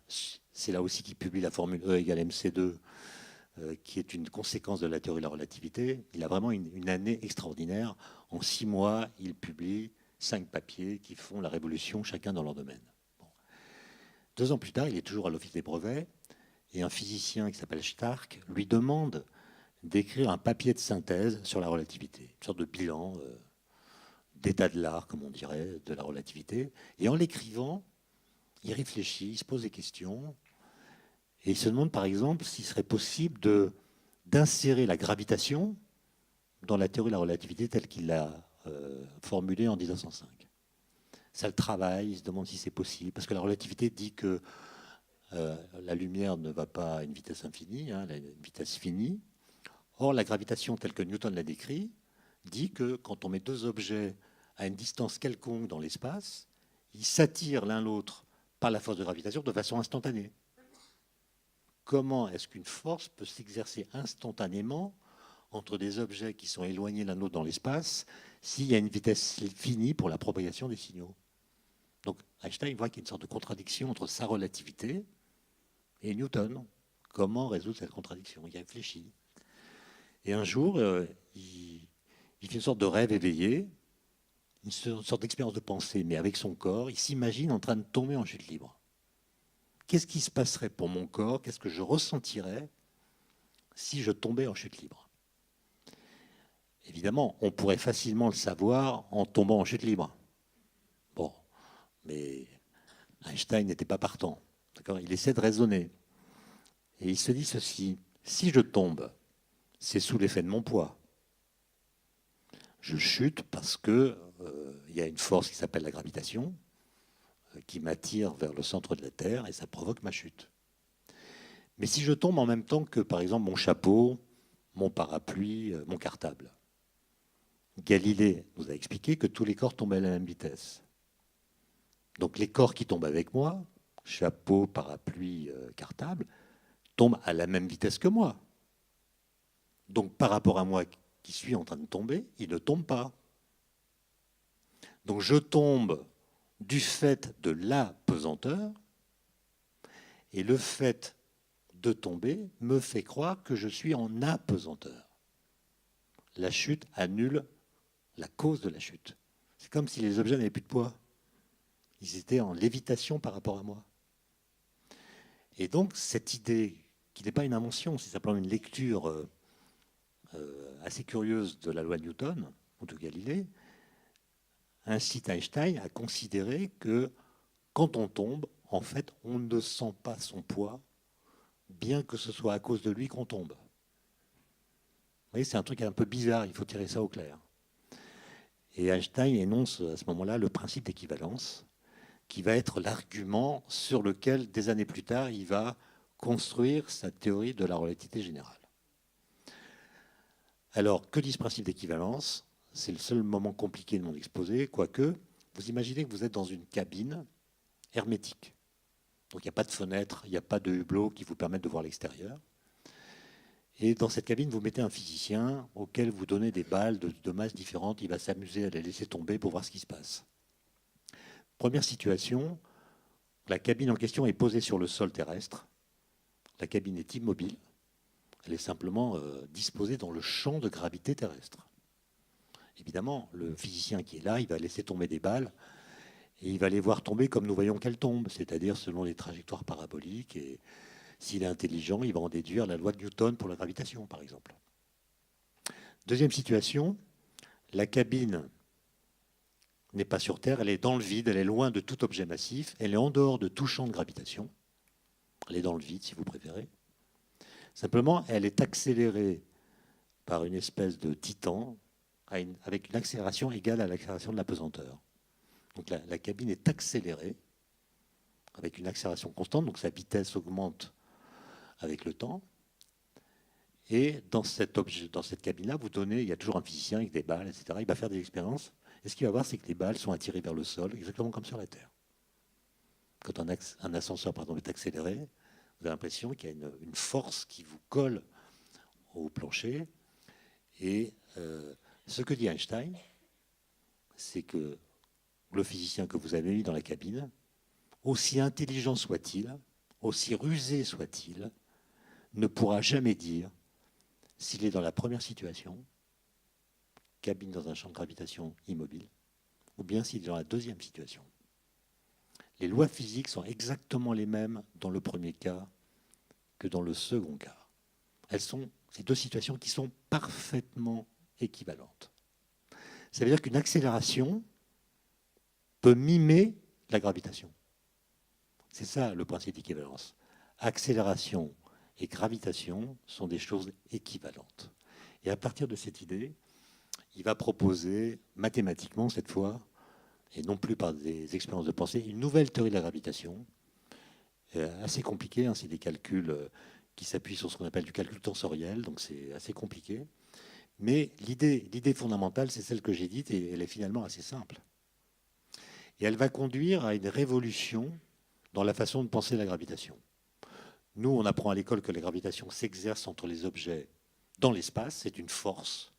C'est là aussi qu'il publie la formule E égale mc2, qui est une conséquence de la théorie de la relativité. Il a vraiment une année extraordinaire. En 6 mois, il publie 5 papiers qui font la révolution, chacun dans leur domaine. Bon. 2 ans plus tard, il est toujours à l'Office des brevets, et un physicien qui s'appelle Stark lui demande d'écrire un papier de synthèse sur la relativité, une sorte de bilan d'état de l'art, comme on dirait, de la relativité. Et en l'écrivant, il réfléchit, il se pose des questions, et il se demande par exemple s'il serait possible d'insérer la gravitation dans la théorie de la relativité telle qu'il l'a formulée en 1905. Ça le travaille, il se demande si c'est possible, parce que la relativité dit que la lumière ne va pas à une vitesse infinie, elle a une vitesse finie. Or, la gravitation telle que Newton l'a décrit dit que quand on met 2 objets à une distance quelconque dans l'espace, ils s'attirent l'un l'autre par la force de gravitation de façon instantanée. Comment est-ce qu'une force peut s'exercer instantanément entre des objets qui sont éloignés l'un de l'autre dans l'espace s'il y a une vitesse finie pour la propagation des signaux? Donc Einstein voit qu'il y a une sorte de contradiction entre sa relativité et Newton. Comment résoudre cette contradiction? Il réfléchit. Et un jour, il fait une sorte de rêve éveillé, une sorte d'expérience de pensée, mais avec son corps. Il s'imagine en train de tomber en chute libre. Qu'est-ce qui se passerait pour mon corps? Qu'est-ce que je ressentirais si je tombais en chute libre? Évidemment, on pourrait facilement le savoir en tombant en chute libre. Bon, mais Einstein n'était pas partant. Il essaie de raisonner. Et il se dit ceci: si je tombe, c'est sous l'effet de mon poids. Je chute parce qu'il y a une force qui s'appelle la gravitation, qui m'attire vers le centre de la Terre, et ça provoque ma chute. Mais si je tombe en même temps que, par exemple, mon chapeau, mon parapluie, mon cartable, Galilée nous a expliqué que tous les corps tombaient à la même vitesse. Donc les corps qui tombent avec moi, chapeau, parapluie, cartable, tombent à la même vitesse que moi. Donc par rapport à moi qui suis en train de tomber, ils ne tombent pas. Donc je tombe du fait de la pesanteur, et le fait de tomber me fait croire que je suis en apesanteur. La chute annule la cause de la chute. C'est comme si les objets n'avaient plus de poids. Ils étaient en lévitation par rapport à moi. Et donc cette idée, qui n'est pas une invention, c'est simplement une lecture assez curieuse de la loi de Newton, ou de Galilée, incite Einstein à considérer que quand on tombe, en fait, on ne sent pas son poids, bien que ce soit à cause de lui qu'on tombe. Vous voyez, c'est un truc un peu bizarre, il faut tirer ça au clair. Et Einstein énonce à ce moment-là le principe d'équivalence, qui va être l'argument sur lequel, des années plus tard, il va construire sa théorie de la relativité générale. Alors, que dit ce principe d'équivalence? C'est le seul moment compliqué de mon exposé, quoique, vous imaginez que vous êtes dans une cabine hermétique. Donc il n'y a pas de fenêtre, il n'y a pas de hublot qui vous permettent de voir l'extérieur. Et dans cette cabine, vous mettez un physicien auquel vous donnez des balles de masses différentes. Il va s'amuser à les laisser tomber pour voir ce qui se passe. Première situation, la cabine en question est posée sur le sol terrestre. La cabine est immobile. Elle est simplement disposée dans le champ de gravité terrestre. Évidemment, le physicien qui est là, il va laisser tomber des balles et il va les voir tomber comme nous voyons qu'elles tombent, c'est-à-dire selon les trajectoires paraboliques. Et s'il est intelligent, il va en déduire la loi de Newton pour la gravitation, par exemple. Deuxième situation, la cabine n'est pas sur Terre, elle est dans le vide, elle est loin de tout objet massif, elle est en dehors de tout champ de gravitation. Elle est dans le vide, si vous préférez. Simplement, elle est accélérée par une espèce de titan avec une accélération égale à l'accélération de la pesanteur. Donc la cabine est accélérée avec une accélération constante, donc sa vitesse augmente avec le temps. Et dans cette cabine-là, il y a toujours un physicien avec des balles, etc. Il va faire des expériences. Et ce qu'il va voir, c'est que les balles sont attirées vers le sol, exactement comme sur la Terre. Quand un ascenseur, par exemple, est accéléré, vous avez l'impression qu'il y a une force qui vous colle au plancher. Et ce que dit Einstein, c'est que le physicien que vous avez mis dans la cabine, aussi intelligent soit-il, aussi rusé soit-il, ne pourra jamais dire s'il est dans la première situation, cabine dans un champ de gravitation immobile, ou bien s'il est dans la deuxième situation. Les lois physiques sont exactement les mêmes dans le premier cas que dans le second cas. Elles sont ces deux situations qui sont parfaitement équivalentes. Ça veut dire qu'une accélération peut mimer la gravitation. C'est ça le principe d'équivalence. Accélération et gravitation sont des choses équivalentes. Et à partir de cette idée, il va proposer mathématiquement cette fois, et non plus par des expériences de pensée, une nouvelle théorie de la gravitation, assez compliquée, hein, c'est des calculs qui s'appuient sur ce qu'on appelle du calcul tensoriel, donc c'est assez compliqué. Mais l'idée fondamentale, c'est celle que j'ai dite, et elle est finalement assez simple. Et elle va conduire à une révolution dans la façon de penser la gravitation. Nous, on apprend à l'école que la gravitation s'exerce entre les objets dans l'espace. C'est une force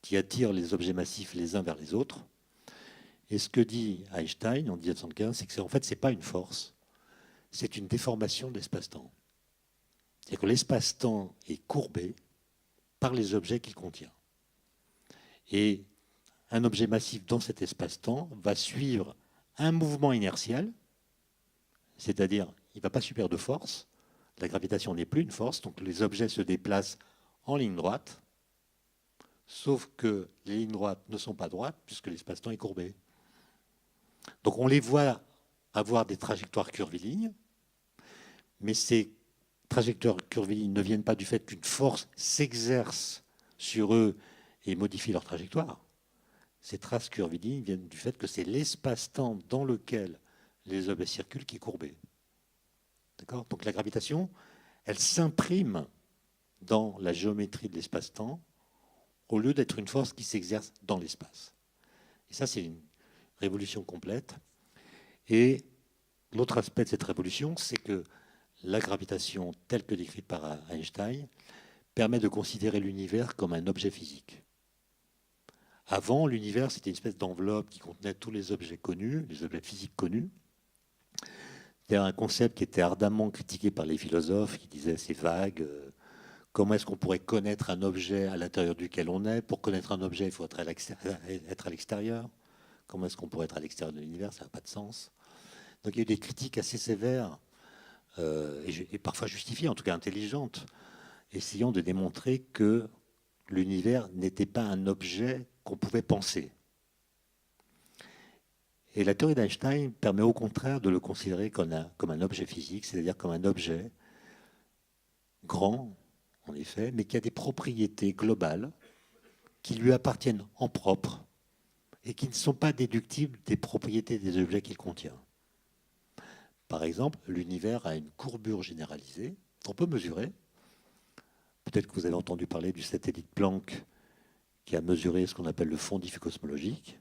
qui attire les objets massifs les uns vers les autres. Et ce que dit Einstein en 1975, c'est que en fait, ce n'est pas une force, c'est une déformation de l'espace-temps. C'est-à-dire que l'espace-temps est courbé par les objets qu'il contient. Et un objet massif dans cet espace-temps va suivre un mouvement inertiel, c'est-à-dire il ne va pas subir de force. La gravitation n'est plus une force, donc les objets se déplacent en ligne droite, sauf que les lignes droites ne sont pas droites puisque l'espace-temps est courbé. Donc on les voit avoir des trajectoires curvilignes, mais ces trajectoires curvilignes ne viennent pas du fait qu'une force s'exerce sur eux et modifie leur trajectoire. Ces traces curvilignes viennent du fait que c'est l'espace-temps dans lequel les objets circulent qui est courbé. D'accord ? Donc la gravitation, elle s'imprime dans la géométrie de l'espace-temps au lieu d'être une force qui s'exerce dans l'espace. Et ça, c'est une révolution complète. Et l'autre aspect de cette révolution, c'est que la gravitation, telle que décrite par Einstein, permet de considérer l'univers comme un objet physique. Avant, l'univers, c'était une espèce d'enveloppe qui contenait tous les objets connus, les objets physiques connus. C'était un concept qui était ardemment critiqué par les philosophes, qui disaient c'est vague. Comment est-ce qu'on pourrait connaître un objet à l'intérieur duquel on est? Pour connaître un objet, il faut être à l'extérieur. Comment est-ce qu'on pourrait être à l'extérieur de l'univers? Ça n'a pas de sens. Donc il y a eu des critiques assez sévères, et parfois justifiées, en tout cas intelligentes, essayant de démontrer que l'univers n'était pas un objet qu'on pouvait penser. Et la théorie d'Einstein permet au contraire de le considérer comme un objet physique, c'est-à-dire comme un objet grand, en effet, mais qui a des propriétés globales qui lui appartiennent en propre et qui ne sont pas déductibles des propriétés des objets qu'il contient. Par exemple, l'univers a une courbure généralisée qu'on peut mesurer. Peut-être que vous avez entendu parler du satellite Planck qui a mesuré ce qu'on appelle le fond diffus cosmologique.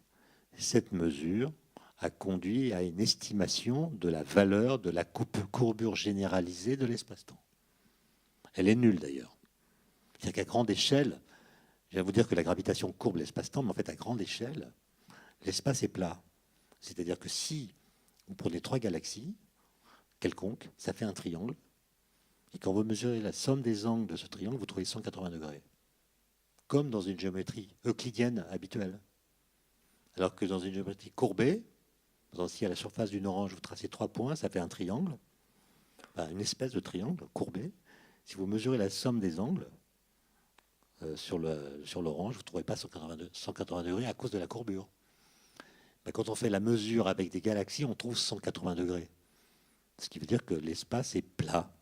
Cette mesure a conduit à une estimation de la valeur de la courbure généralisée de l'espace-temps. Elle est nulle d'ailleurs. C'est-à-dire qu'à grande échelle, je viens vous dire que la gravitation courbe l'espace-temps, mais en fait à grande échelle, l'espace est plat. C'est-à-dire que si vous prenez 3 galaxies quelconques, ça fait un triangle, et quand vous mesurez la somme des angles de ce triangle, vous trouvez 180 degrés. Comme dans une géométrie euclidienne habituelle. Alors que dans une géométrie courbée, si à la surface d'une orange, vous tracez 3 points, ça fait un triangle, une espèce de triangle courbé. Si vous mesurez la somme des angles sur l'orange, vous ne trouvez pas 180 degrés à cause de la courbure. ben, quand on fait la mesure avec des galaxies, on trouve 180 degrés. Ce qui veut dire que l'espace est plat,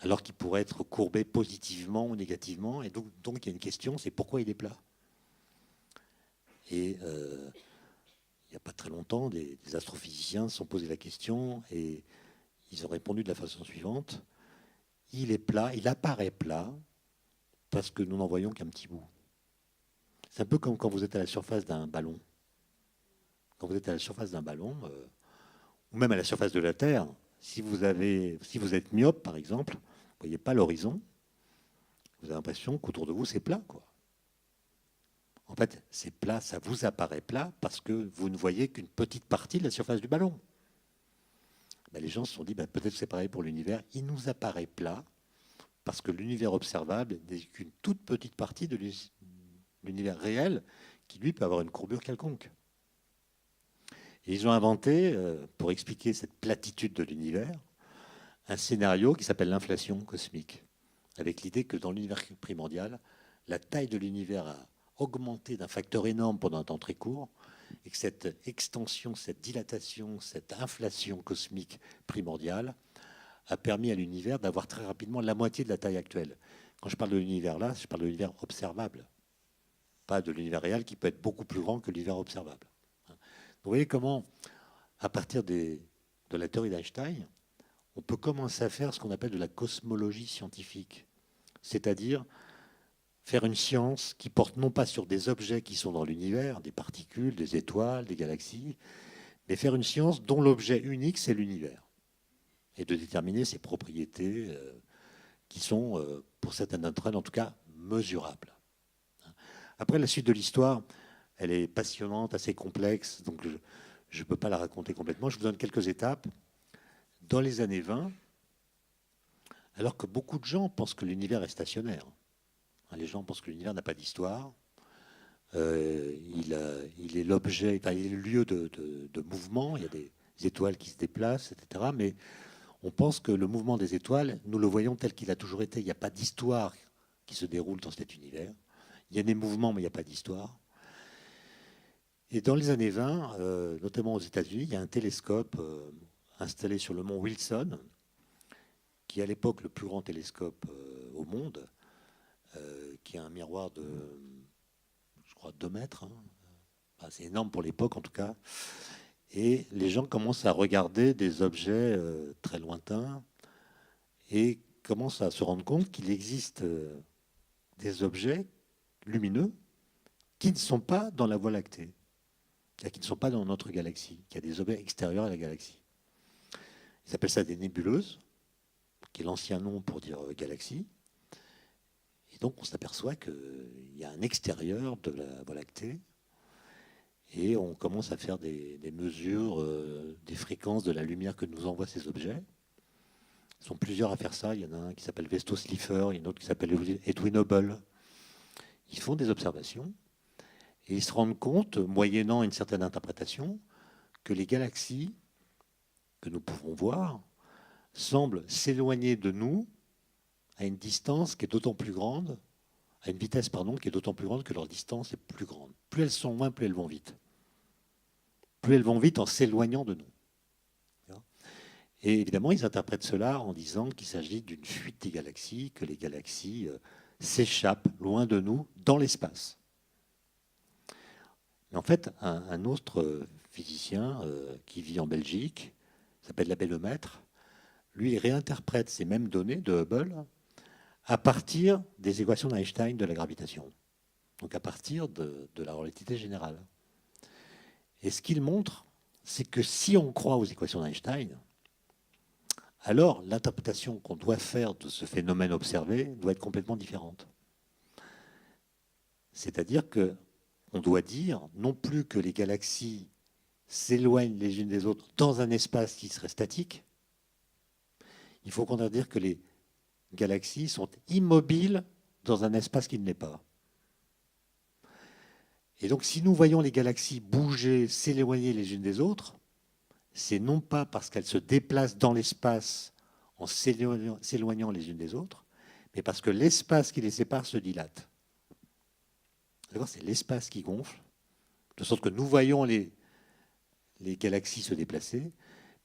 alors qu'il pourrait être courbé positivement ou négativement. Et donc il y a une question, c'est pourquoi il est plat. Et il n'y a pas très longtemps, des astrophysiciens se sont posé la question et ils ont répondu de la façon suivante. Il est plat, il apparaît plat parce que nous n'en voyons qu'un petit bout. C'est un peu comme quand vous êtes à la surface d'un ballon. Quand vous êtes à la surface d'un ballon, ou même à la surface de la Terre, si vous êtes myope, par exemple, vous ne voyez pas l'horizon, vous avez l'impression qu'autour de vous, c'est plat, quoi. En fait, c'est plat, ça vous apparaît plat parce que vous ne voyez qu'une petite partie de la surface du ballon. Ben, les gens se sont dit, ben, peut-être c'est pareil pour l'univers. Il nous apparaît plat parce que l'univers observable n'est qu'une toute petite partie de l'univers réel qui, lui, peut avoir une courbure quelconque. Et ils ont inventé, pour expliquer cette platitude de l'univers, un scénario qui s'appelle l'inflation cosmique, avec l'idée que dans l'univers primordial, la taille de l'univers a augmenté d'un facteur énorme pendant un temps très court, et que cette extension, cette dilatation, cette inflation cosmique primordiale a permis à l'univers d'avoir très rapidement la moitié de la taille actuelle. Quand je parle de l'univers là, je parle de l'univers observable, pas de l'univers réel qui peut être beaucoup plus grand que l'univers observable. Vous voyez comment, à partir de la théorie d'Einstein, on peut commencer à faire ce qu'on appelle de la cosmologie scientifique, c'est-à-dire faire une science qui porte non pas sur des objets qui sont dans l'univers, des particules, des étoiles, des galaxies, mais faire une science dont l'objet unique, c'est l'univers, et de déterminer ses propriétés qui sont, pour certaines d'entre elles, en tout cas, mesurables. Après, la suite de l'histoire, elle est passionnante, assez complexe, donc je ne peux pas la raconter complètement. Je vous donne quelques étapes. Dans les années 20, alors que beaucoup de gens pensent que l'univers est stationnaire, les gens pensent que l'univers n'a pas d'histoire, il est l'objet, enfin, il est le lieu de mouvement, il y a des étoiles qui se déplacent, etc. Mais on pense que le mouvement des étoiles, nous le voyons tel qu'il a toujours été. Il n'y a pas d'histoire qui se déroule dans cet univers. Il y a des mouvements, mais il n'y a pas d'histoire. Et dans les années 20, notamment aux États-Unis, il y a un télescope installé sur le mont Wilson, qui est à l'époque le plus grand télescope au monde, qui a un miroir de, je crois, 2 mètres. Hein. Enfin, c'est énorme pour l'époque, en tout cas. Et les gens commencent à regarder des objets très lointains et commencent à se rendre compte qu'il existe des objets lumineux qui ne sont pas dans la Voie lactée, qui ne sont pas dans notre galaxie, qui a des objets extérieurs à la galaxie. Ils appellent ça des nébuleuses, qui est l'ancien nom pour dire galaxie. Et donc on s'aperçoit qu'il y a un extérieur de la Voie lactée et on commence à faire des mesures des fréquences de la lumière que nous envoient ces objets. Ils sont plusieurs à faire ça. Il y en a un qui s'appelle Vesto Slipher, il y en a un autre qui s'appelle Edwin Hubble. Ils font des observations et ils se rendent compte, moyennant une certaine interprétation, que les galaxies que nous pouvons voir semblent s'éloigner de nous à une distance qui est d'autant plus grande, à une vitesse, pardon, qui est d'autant plus grande que leur distance est plus grande. Plus elles sont loin, plus elles vont vite. Plus elles vont vite en s'éloignant de nous. Et évidemment, ils interprètent cela en disant qu'il s'agit d'une fuite des galaxies, que les galaxies s'échappent loin de nous dans l'espace. Mais en fait, un autre physicien qui vit en Belgique, s'appelle l'abbé Lemaître, lui, il réinterprète ces mêmes données de Hubble à partir des équations d'Einstein de la gravitation, donc à partir de la relativité générale. Et ce qu'il montre, c'est que si on croit aux équations d'Einstein, alors l'interprétation qu'on doit faire de ce phénomène observé doit être complètement différente. C'est-à-dire qu'on doit dire non plus que les galaxies s'éloignent les unes des autres dans un espace qui serait statique, il faut qu'on dire que les galaxies sont immobiles dans un espace qui ne l'est pas. Et donc si nous voyons les galaxies bouger, s'éloigner les unes des autres, c'est non pas parce qu'elles se déplacent dans l'espace en s'éloignant les unes des autres, mais parce que l'espace qui les sépare se dilate. C'est l'espace qui gonfle De sorte que nous voyons les galaxies se déplacer,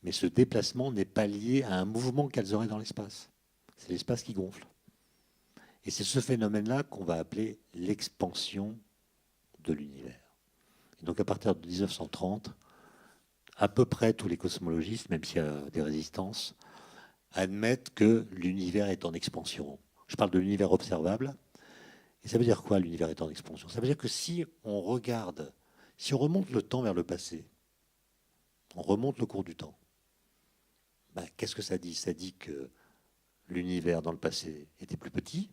mais ce déplacement n'est pas lié à un mouvement qu'elles auraient dans l'espace. C'est l'espace qui gonfle. Et c'est ce phénomène-là qu'on va appeler l'expansion de l'univers. Et donc à partir de 1930, à peu près tous les cosmologistes, même s'il y a des résistances, admettent que l'univers est en expansion. Je parle de l'univers observable. Et ça veut dire quoi, l'univers est en expansion? Ça veut dire que si on regarde, si on remonte le temps vers le passé, on remonte le cours du temps, ben, qu'est-ce que ça dit? Ça dit que l'univers dans le passé était plus petit,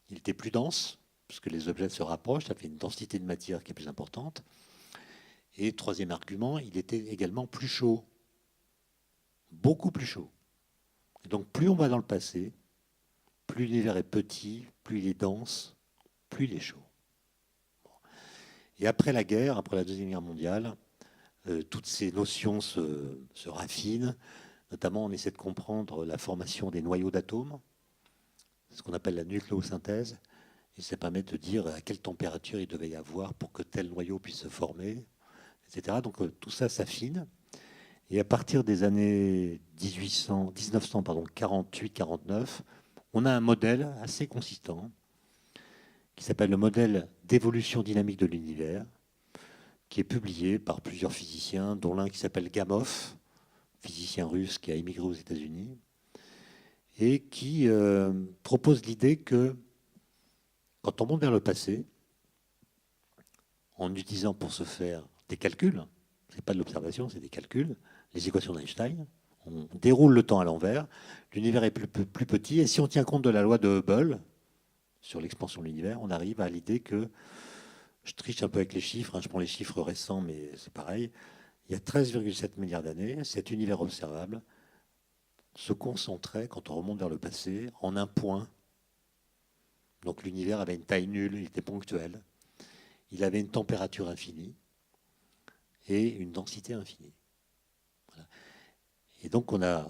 il était plus dense, parce que les objets se rapprochent, ça fait une densité de matière qui est plus importante. Et troisième argument, il était également plus chaud, beaucoup plus chaud. Et donc plus on va dans le passé, plus l'univers est petit, plus il est dense, plus il est chaud. Et après la guerre, après la Deuxième Guerre mondiale, toutes ces notions se raffinent. Notamment, on essaie de comprendre la formation des noyaux d'atomes, ce qu'on appelle la nucléosynthèse. Et ça permet de dire à quelle température il devait y avoir pour que tel noyau puisse se former, etc. Donc tout ça s'affine. Et à partir des années 1948-49, on a un modèle assez consistant qui s'appelle le modèle d'évolution dynamique de l'univers, qui est publié par plusieurs physiciens, dont l'un qui s'appelle Gamow, physicien russe qui a émigré aux États-Unis, et qui propose l'idée que quand on monte vers le passé, en utilisant pour ce faire des calculs, ce n'est pas de l'observation, c'est des calculs, les équations d'Einstein, on déroule le temps à l'envers, l'univers est plus petit, et si on tient compte de la loi de Hubble sur l'expansion de l'univers, on arrive à l'idée que, je triche un peu avec les chiffres, hein, je prends les chiffres récents, mais c'est pareil, il y a 13,7 milliards d'années, cet univers observable se concentrait, quand on remonte vers le passé, en un point. Donc l'univers avait une taille nulle, il était ponctuel, il avait une température infinie et une densité infinie. Voilà. Et donc on a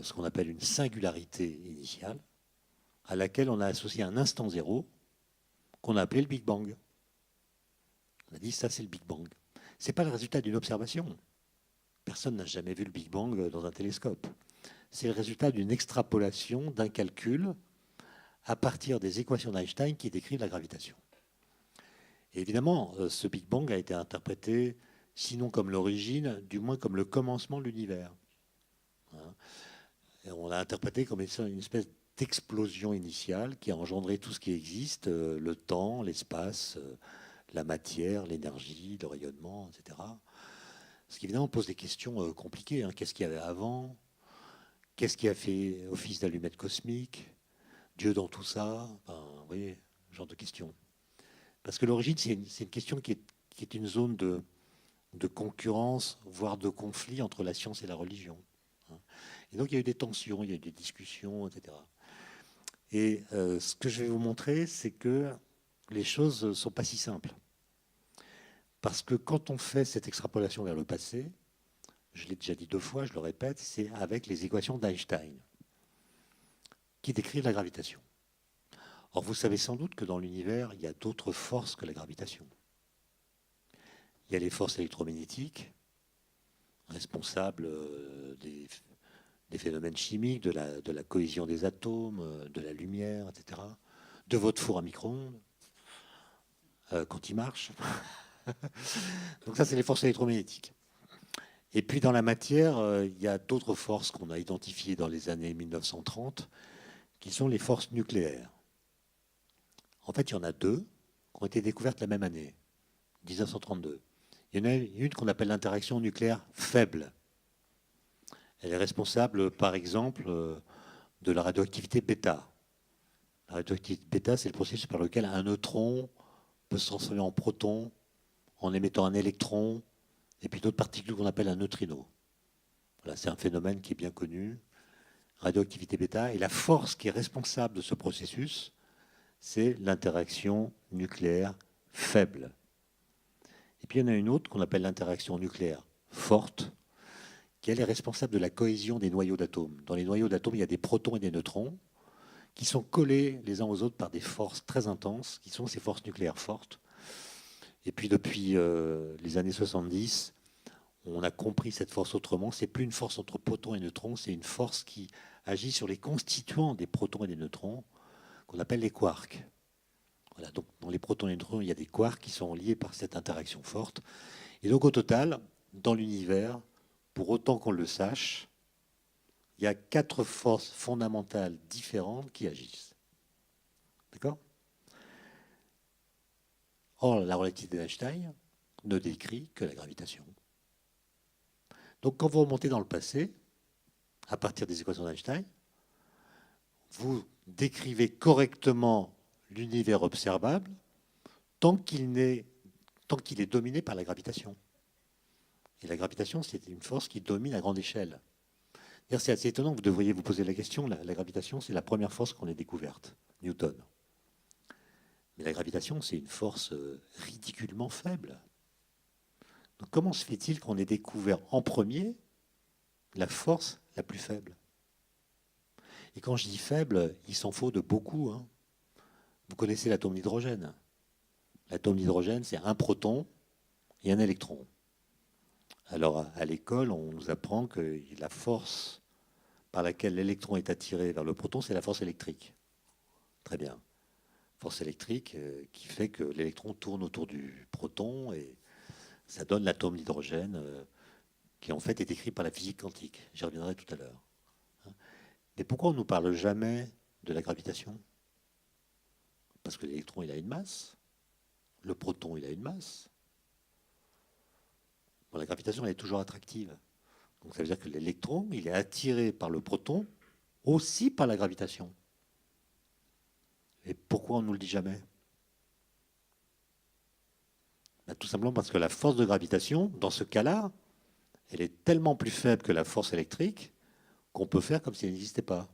ce qu'on appelle une singularité initiale, à laquelle on a associé un instant zéro, qu'on a appelé le Big Bang. On a dit ça c'est le Big Bang. Ce n'est pas le résultat d'une observation. Personne n'a jamais vu le Big Bang dans un télescope. C'est le résultat d'une extrapolation, d'un calcul à partir des équations d'Einstein qui décrivent la gravitation. Et évidemment, ce Big Bang a été interprété, sinon comme l'origine, du moins comme le commencement de l'univers. Et on l'a interprété comme une espèce d'explosion initiale qui a engendré tout ce qui existe, le temps, l'espace, la matière, l'énergie, le rayonnement, etc. Ce qui évidemment pose des questions compliquées. Hein. Qu'est-ce qu'il y avait avant? Qu'est-ce qui a fait office d'allumette cosmique? Dieu dans tout ça? Enfin, vous voyez, ce genre de questions. Parce que l'origine, c'est une question qui est une zone de concurrence, voire de conflit entre la science et la religion. Et donc il y a eu des tensions, il y a eu des discussions, etc. Et ce que je vais vous montrer, c'est que les choses ne sont pas si simples. Parce que quand on fait cette extrapolation vers le passé, je l'ai déjà dit 2 fois, je le répète, c'est avec les équations d'Einstein qui décrivent la gravitation. Or, vous savez sans doute que dans l'univers, il y a d'autres forces que la gravitation. Il y a les forces électromagnétiques, responsables des phénomènes chimiques, de la cohésion des atomes, de la lumière, etc., de votre four à micro-ondes, quand il marche. Donc ça, c'est les forces électromagnétiques. Et puis dans la matière, il y a d'autres forces qu'on a identifiées dans les années 1930, qui sont les forces nucléaires. En fait, il y en a 2 qui ont été découvertes la même année, 1932. Il y en a une qu'on appelle l'interaction nucléaire faible. Elle est responsable, par exemple, de la radioactivité bêta. La radioactivité bêta, c'est le processus par lequel un neutron peut se transformer en proton en émettant un électron et puis d'autres particules qu'on appelle un neutrino. Voilà, c'est un phénomène qui est bien connu, radioactivité bêta. Et la force qui est responsable de ce processus, c'est l'interaction nucléaire faible. Et puis il y en a une autre qu'on appelle l'interaction nucléaire forte, qui elle est responsable de la cohésion des noyaux d'atomes. Dans les noyaux d'atomes, il y a des protons et des neutrons qui sont collés les uns aux autres par des forces très intenses, qui sont ces forces nucléaires fortes. Et puis depuis les années 70, on a compris cette force autrement. C'est plus une force entre protons et neutrons, c'est une force qui agit sur les constituants des protons et des neutrons, qu'on appelle les quarks. Voilà, donc dans les protons et les neutrons, il y a des quarks qui sont liés par cette interaction forte. Et donc au total, dans l'univers, pour autant qu'on le sache, il y a 4 forces fondamentales différentes qui agissent. D'accord ? Or, la relativité d'Einstein ne décrit que la gravitation. Donc quand vous remontez dans le passé, à partir des équations d'Einstein, vous décrivez correctement l'univers observable tant qu'il est dominé par la gravitation. Et la gravitation, c'est une force qui domine à grande échelle. C'est assez étonnant que vous devriez vous poser la question. La gravitation, c'est la première force qu'on ait découverte, Newton. Mais la gravitation, c'est une force ridiculement faible. Donc comment se fait-il qu'on ait découvert en premier la force la plus faible? Et quand je dis faible, il s'en faut de beaucoup. Hein. Vous connaissez l'atome d'hydrogène. L'atome d'hydrogène, c'est un proton et un électron. Alors à l'école, on nous apprend que la force par laquelle l'électron est attiré vers le proton, c'est la force électrique. Très bien. Force électrique qui fait que l'électron tourne autour du proton et ça donne l'atome d'hydrogène qui en fait est écrit par la physique quantique. J'y reviendrai tout à l'heure. Mais pourquoi on ne nous parle jamais de la gravitation? Parce que l'électron, il a une masse. Le proton, il a une masse. Bon, la gravitation, elle est toujours attractive. Donc ça veut dire que l'électron, il est attiré par le proton, aussi par la gravitation. Et pourquoi on ne nous le dit jamais? Ben, tout simplement parce que la force de gravitation, dans ce cas-là, elle est tellement plus faible que la force électrique qu'on peut faire comme si elle n'existait pas.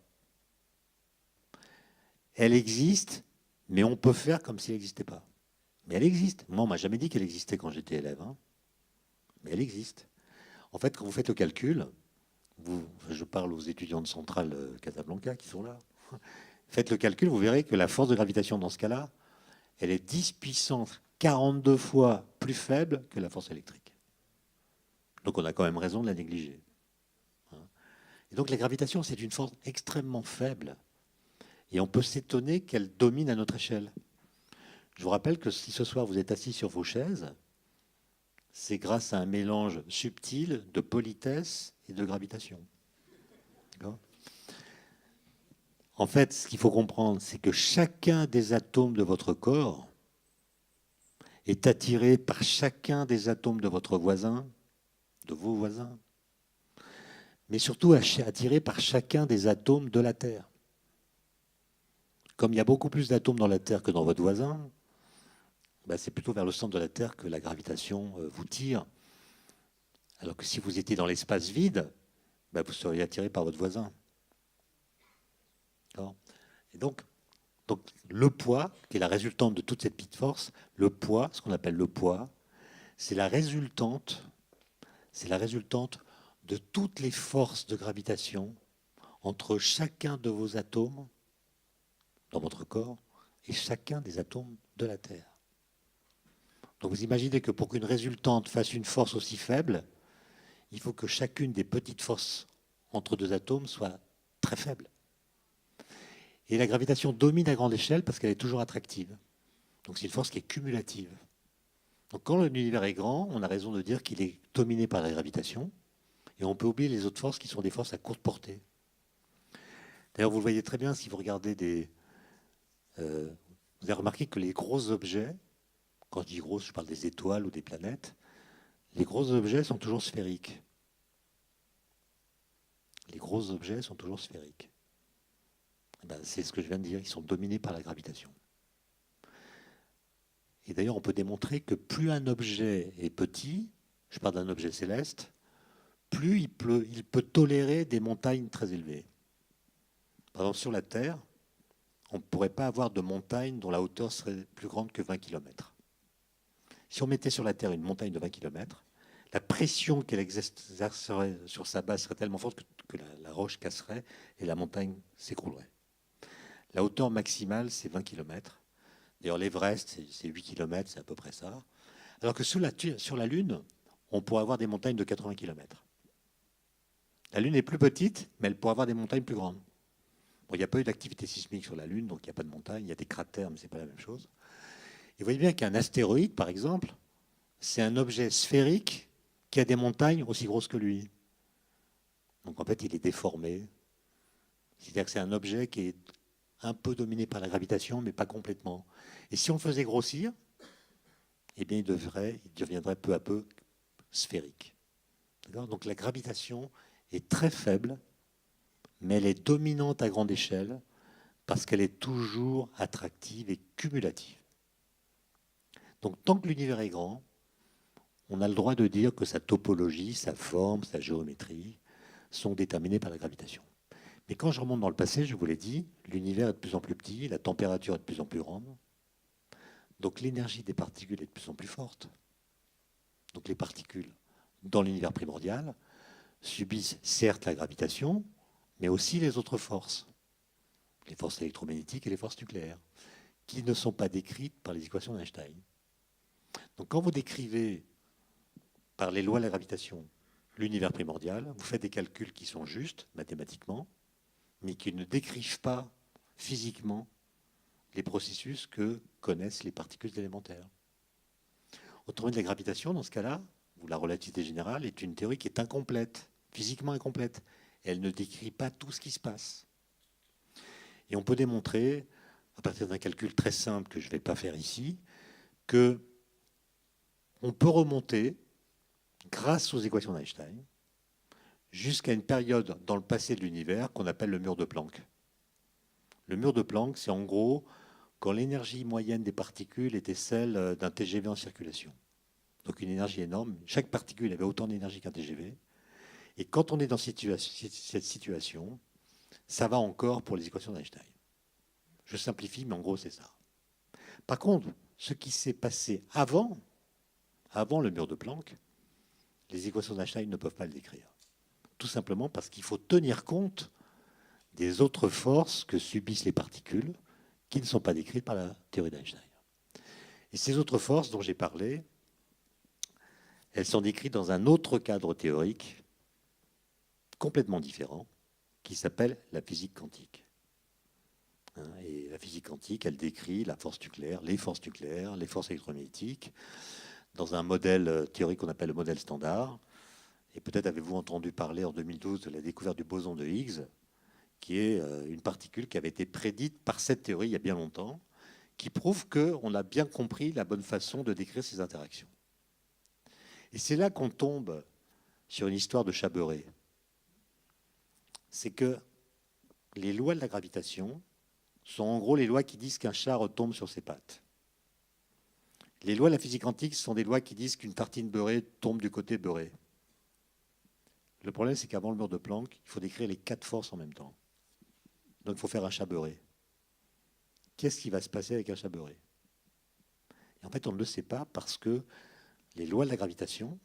Elle existe, mais on peut faire comme si elle n'existait pas. Mais elle existe. Moi, on ne m'a jamais dit qu'elle existait quand j'étais élève. Hein. Mais elle existe. En fait, quand vous faites le calcul, je parle aux étudiants de Centrale Casablanca qui sont là. Faites le calcul, vous verrez que la force de gravitation dans ce cas-là, elle est 10 puissance 42 fois plus faible que la force électrique. Donc on a quand même raison de la négliger. Et donc la gravitation, c'est une force extrêmement faible. Et on peut s'étonner qu'elle domine à notre échelle. Je vous rappelle que si ce soir vous êtes assis sur vos chaises, c'est grâce à un mélange subtil de politesse et de gravitation. D'accord ? En fait, ce qu'il faut comprendre, c'est que chacun des atomes de votre corps est attiré par chacun des atomes de votre voisin, de vos voisins, mais surtout attiré par chacun des atomes de la Terre. Comme il y a beaucoup plus d'atomes dans la Terre que dans votre voisin, c'est plutôt vers le centre de la Terre que la gravitation vous tire. Alors que si vous étiez dans l'espace vide, vous seriez attiré par votre voisin. Et donc, le poids, qui est la résultante de toute cette petite force, le poids, ce qu'on appelle le poids, c'est la résultante de toutes les forces de gravitation entre chacun de vos atomes dans votre corps et chacun des atomes de la Terre. Donc vous imaginez que pour qu'une résultante fasse une force aussi faible, il faut que chacune des petites forces entre deux atomes soit très faible. Et la gravitation domine à grande échelle parce qu'elle est toujours attractive. Donc c'est une force qui est cumulative. Donc quand l'univers est grand, on a raison de dire qu'il est dominé par la gravitation, et on peut oublier les autres forces qui sont des forces à courte portée. D'ailleurs, vous le voyez très bien si vous regardez vous avez remarqué que les gros objets, quand je dis gros, je parle des étoiles ou des planètes, les gros objets sont toujours sphériques. Les gros objets sont toujours sphériques. C'est ce que je viens de dire, ils sont dominés par la gravitation. Et d'ailleurs, on peut démontrer que plus un objet est petit, je parle d'un objet céleste, plus il peut tolérer des montagnes très élevées. Par exemple, sur la Terre, on ne pourrait pas avoir de montagne dont la hauteur serait plus grande que 20 km. Si on mettait sur la Terre une montagne de 20 km, la pression qu'elle exercerait sur sa base serait tellement forte que la roche casserait et la montagne s'écroulerait. La hauteur maximale, c'est 20 km. D'ailleurs, l'Everest, c'est 8 km, c'est à peu près ça. Alors que sur la Lune, on pourrait avoir des montagnes de 80 km. La Lune est plus petite, mais elle pourrait avoir des montagnes plus grandes. Bon, il n'y a pas eu d'activité sismique sur la Lune, donc il n'y a pas de montagne. Il y a des cratères, mais ce n'est pas la même chose. Et vous voyez bien qu'un astéroïde, par exemple, c'est un objet sphérique qui a des montagnes aussi grosses que lui. Donc en fait, il est déformé. C'est-à-dire que c'est un objet qui est un peu dominé par la gravitation, mais pas complètement. Et si on le faisait grossir, eh bien, il deviendrait peu à peu sphérique. Donc la gravitation est très faible, mais elle est dominante à grande échelle parce qu'elle est toujours attractive et cumulative. Donc tant que l'univers est grand, on a le droit de dire que sa topologie, sa forme, sa géométrie sont déterminées par la gravitation. Mais quand je remonte dans le passé, je vous l'ai dit, l'univers est de plus en plus petit, la température est de plus en plus grande, donc l'énergie des particules est de plus en plus forte. Donc les particules dans l'univers primordial subissent certes la gravitation, mais aussi les autres forces, les forces électromagnétiques et les forces nucléaires, qui ne sont pas décrites par les équations d'Einstein. Donc quand vous décrivez par les lois de la gravitation l'univers primordial, vous faites des calculs qui sont justes mathématiquement, mais qui ne décrivent pas physiquement les processus que connaissent les particules élémentaires. Autrement dit, la gravitation, dans ce cas-là, ou la relativité générale, est une théorie qui est incomplète, physiquement incomplète. Elle ne décrit pas tout ce qui se passe. Et on peut démontrer, à partir d'un calcul très simple que je ne vais pas faire ici, que on peut remonter, grâce aux équations d'Einstein, jusqu'à une période dans le passé de l'univers qu'on appelle le mur de Planck. Le mur de Planck, c'est en gros quand l'énergie moyenne des particules était celle d'un TGV en circulation. Donc une énergie énorme. Chaque particule avait autant d'énergie qu'un TGV. Et quand on est dans cette situation, ça va encore pour les équations d'Einstein. Je simplifie, mais en gros, c'est ça. Par contre, ce qui s'est passé avant le mur de Planck, les équations d'Einstein ne peuvent pas le décrire. Tout simplement parce qu'il faut tenir compte des autres forces que subissent les particules qui ne sont pas décrites par la théorie d'Einstein. Et ces autres forces dont j'ai parlé, elles sont décrites dans un autre cadre théorique complètement différent qui s'appelle la physique quantique. Et la physique quantique, elle décrit la force nucléaire, les forces électromagnétiques, dans un modèle théorique qu'on appelle le modèle standard. Et peut-être avez-vous entendu parler en 2012 de la découverte du boson de Higgs, qui est une particule qui avait été prédite par cette théorie il y a bien longtemps, qui prouve qu'on a bien compris la bonne façon de décrire ces interactions. Et c'est là qu'on tombe sur une histoire de Chaberey. C'est que les lois de la gravitation sont en gros les lois qui disent qu'un chat retombe sur ses pattes. Les lois de la physique quantique sont des lois qui disent qu'une tartine beurrée tombe du côté beurré. Le problème, c'est qu'avant le mur de Planck, il faut décrire les 4 forces en même temps. Donc il faut faire un chat beurré. Qu'est-ce qui va se passer avec un chat beurré? Et en fait, on ne le sait pas parce que les lois de la gravitation,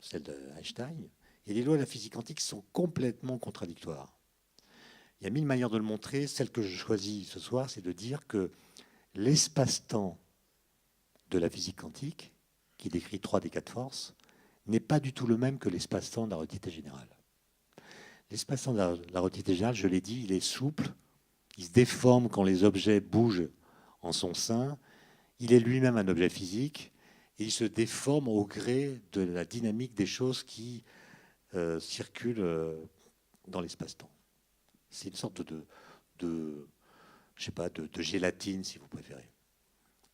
celles d'Einstein, et les lois de la physique quantique sont complètement contradictoires. Il y a 1000 manières de le montrer. Celle que je choisis ce soir, c'est de dire que l'espace-temps de la physique quantique, qui décrit 3 des 4 forces, n'est pas du tout le même que l'espace-temps de la relativité générale. L'espace-temps de la relativité générale, je l'ai dit, il est souple, il se déforme quand les objets bougent en son sein, il est lui-même un objet physique, et il se déforme au gré de la dynamique des choses qui circulent dans l'espace-temps. C'est une sorte de gélatine, si vous préférez.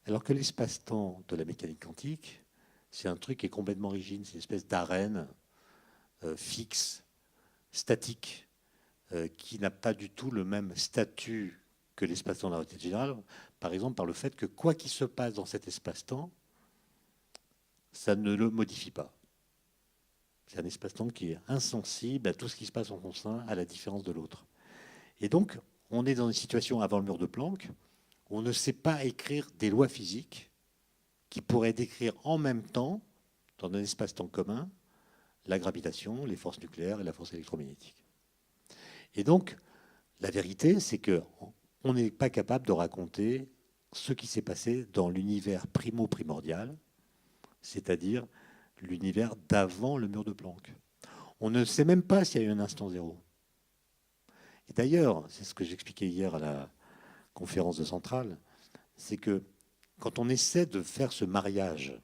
Alors que l'espace-temps de la mécanique quantique, c'est un truc qui est complètement rigide, c'est une espèce d'arène fixe, statique, qui n'a pas du tout le même statut que l'espace-temps de la relativité générale, par exemple par le fait que quoi qu'il se passe dans cet espace-temps, ça ne le modifie pas. C'est un espace-temps qui est insensible à tout ce qui se passe en son sein, à la différence de l'autre. Et donc, on est dans une situation avant le mur de Planck, où on ne sait pas écrire des lois physiques qui pourraient décrire en même temps, dans un espace-temps commun, la gravitation, les forces nucléaires et la force électromagnétique. Et donc, la vérité, c'est qu'on n'est pas capable de raconter ce qui s'est passé dans l'univers primordial, c'est-à-dire l'univers d'avant le mur de Planck. On ne sait même pas s'il y a eu un instant zéro. Et d'ailleurs, c'est ce que j'expliquais hier à la conférence de Centrale, c'est que quand on essaie de faire ce mariage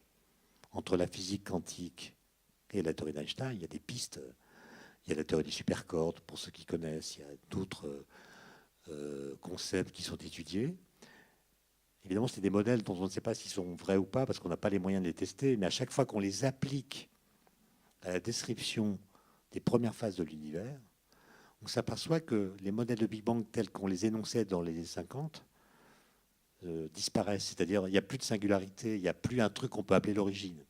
entre la physique quantique et la théorie d'Einstein, il y a des pistes. Il y a la théorie des supercordes, pour ceux qui connaissent, il y a d'autres concepts qui sont étudiés. Évidemment, c'est des modèles dont on ne sait pas s'ils sont vrais ou pas, parce qu'on n'a pas les moyens de les tester, mais à chaque fois qu'on les applique à la description des premières phases de l'univers, on s'aperçoit que les modèles de Big Bang tels qu'on les énonçait dans les années 50 disparaissent. C'est-à-dire, il n'y a plus de singularité, il n'y a plus un truc qu'on peut appeler l'origine.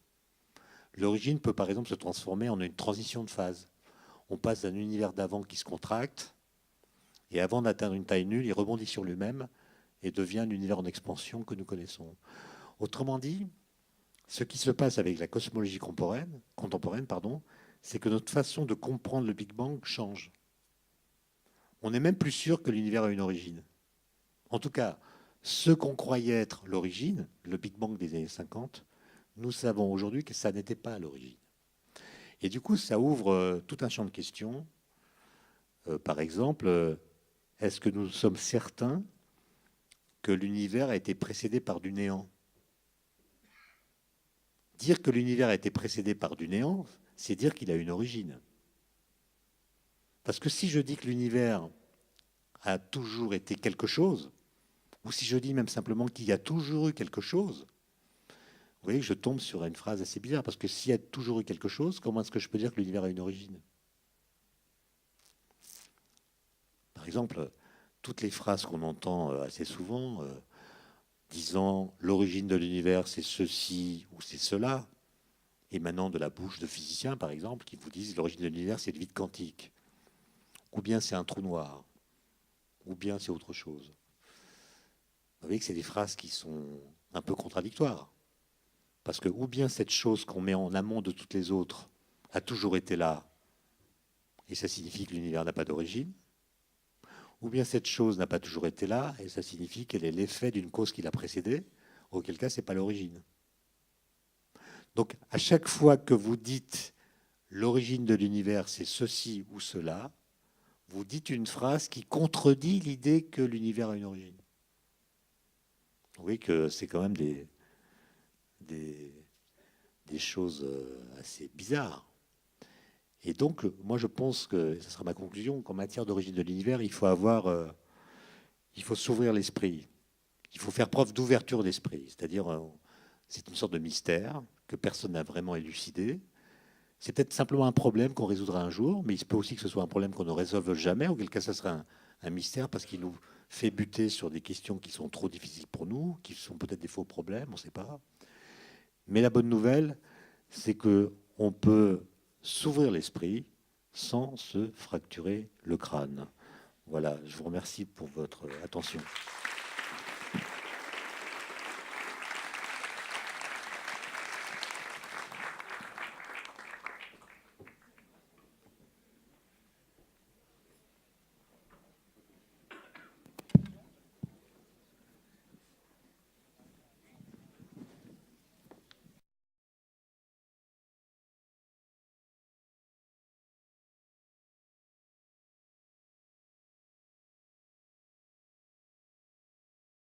L'origine peut par exemple se transformer en une transition de phase. On passe d'un univers d'avant qui se contracte, et avant d'atteindre une taille nulle, il rebondit sur lui-même et devient l'univers en expansion que nous connaissons. Autrement dit, ce qui se passe avec la cosmologie contemporaine, c'est que notre façon de comprendre le Big Bang change. On n'est même plus sûr que l'univers a une origine. En tout cas, ce qu'on croyait être l'origine, le Big Bang des années 50, nous savons aujourd'hui que ça n'était pas l'origine. Et du coup, ça ouvre tout un champ de questions. Par exemple, est-ce que nous sommes certains que l'univers a été précédé par du néant? Dire que l'univers a été précédé par du néant, c'est dire qu'il a une origine. Parce que si je dis que l'univers a toujours été quelque chose, ou si je dis même simplement qu'il y a toujours eu quelque chose, vous voyez que je tombe sur une phrase assez bizarre, parce que s'il y a toujours eu quelque chose, comment est-ce que je peux dire que l'univers a une origine? Par exemple, toutes les phrases qu'on entend assez souvent, disant l'origine de l'univers c'est ceci ou c'est cela, émanant de la bouche de physiciens par exemple, qui vous disent l'origine de l'univers c'est le vide quantique, ou bien c'est un trou noir, ou bien c'est autre chose. Vous voyez que c'est des phrases qui sont un peu contradictoires. Parce que ou bien cette chose qu'on met en amont de toutes les autres a toujours été là, et ça signifie que l'univers n'a pas d'origine, ou bien cette chose n'a pas toujours été là, et ça signifie qu'elle est l'effet d'une cause qui l'a précédée, auquel cas ce n'est pas l'origine. Donc à chaque fois que vous dites l'origine de l'univers c'est ceci ou cela, vous dites une phrase qui contredit l'idée que l'univers a une origine. Vous voyez que c'est quand même des choses assez bizarres. Et donc, moi, je pense que, ce sera ma conclusion, qu'en matière d'origine de l'univers, il faut s'ouvrir l'esprit. Il faut faire preuve d'ouverture d'esprit. C'est-à-dire, c'est une sorte de mystère que personne n'a vraiment élucidé. C'est peut-être simplement un problème qu'on résoudra un jour, mais il se peut aussi que ce soit un problème qu'on ne résolve jamais, auquel cas ça sera un mystère parce qu'il nous fait buter sur des questions qui sont trop difficiles pour nous, qui sont peut-être des faux problèmes, on ne sait pas. Mais la bonne nouvelle, c'est qu'on peut s'ouvrir l'esprit sans se fracturer le crâne. Voilà, je vous remercie pour votre attention.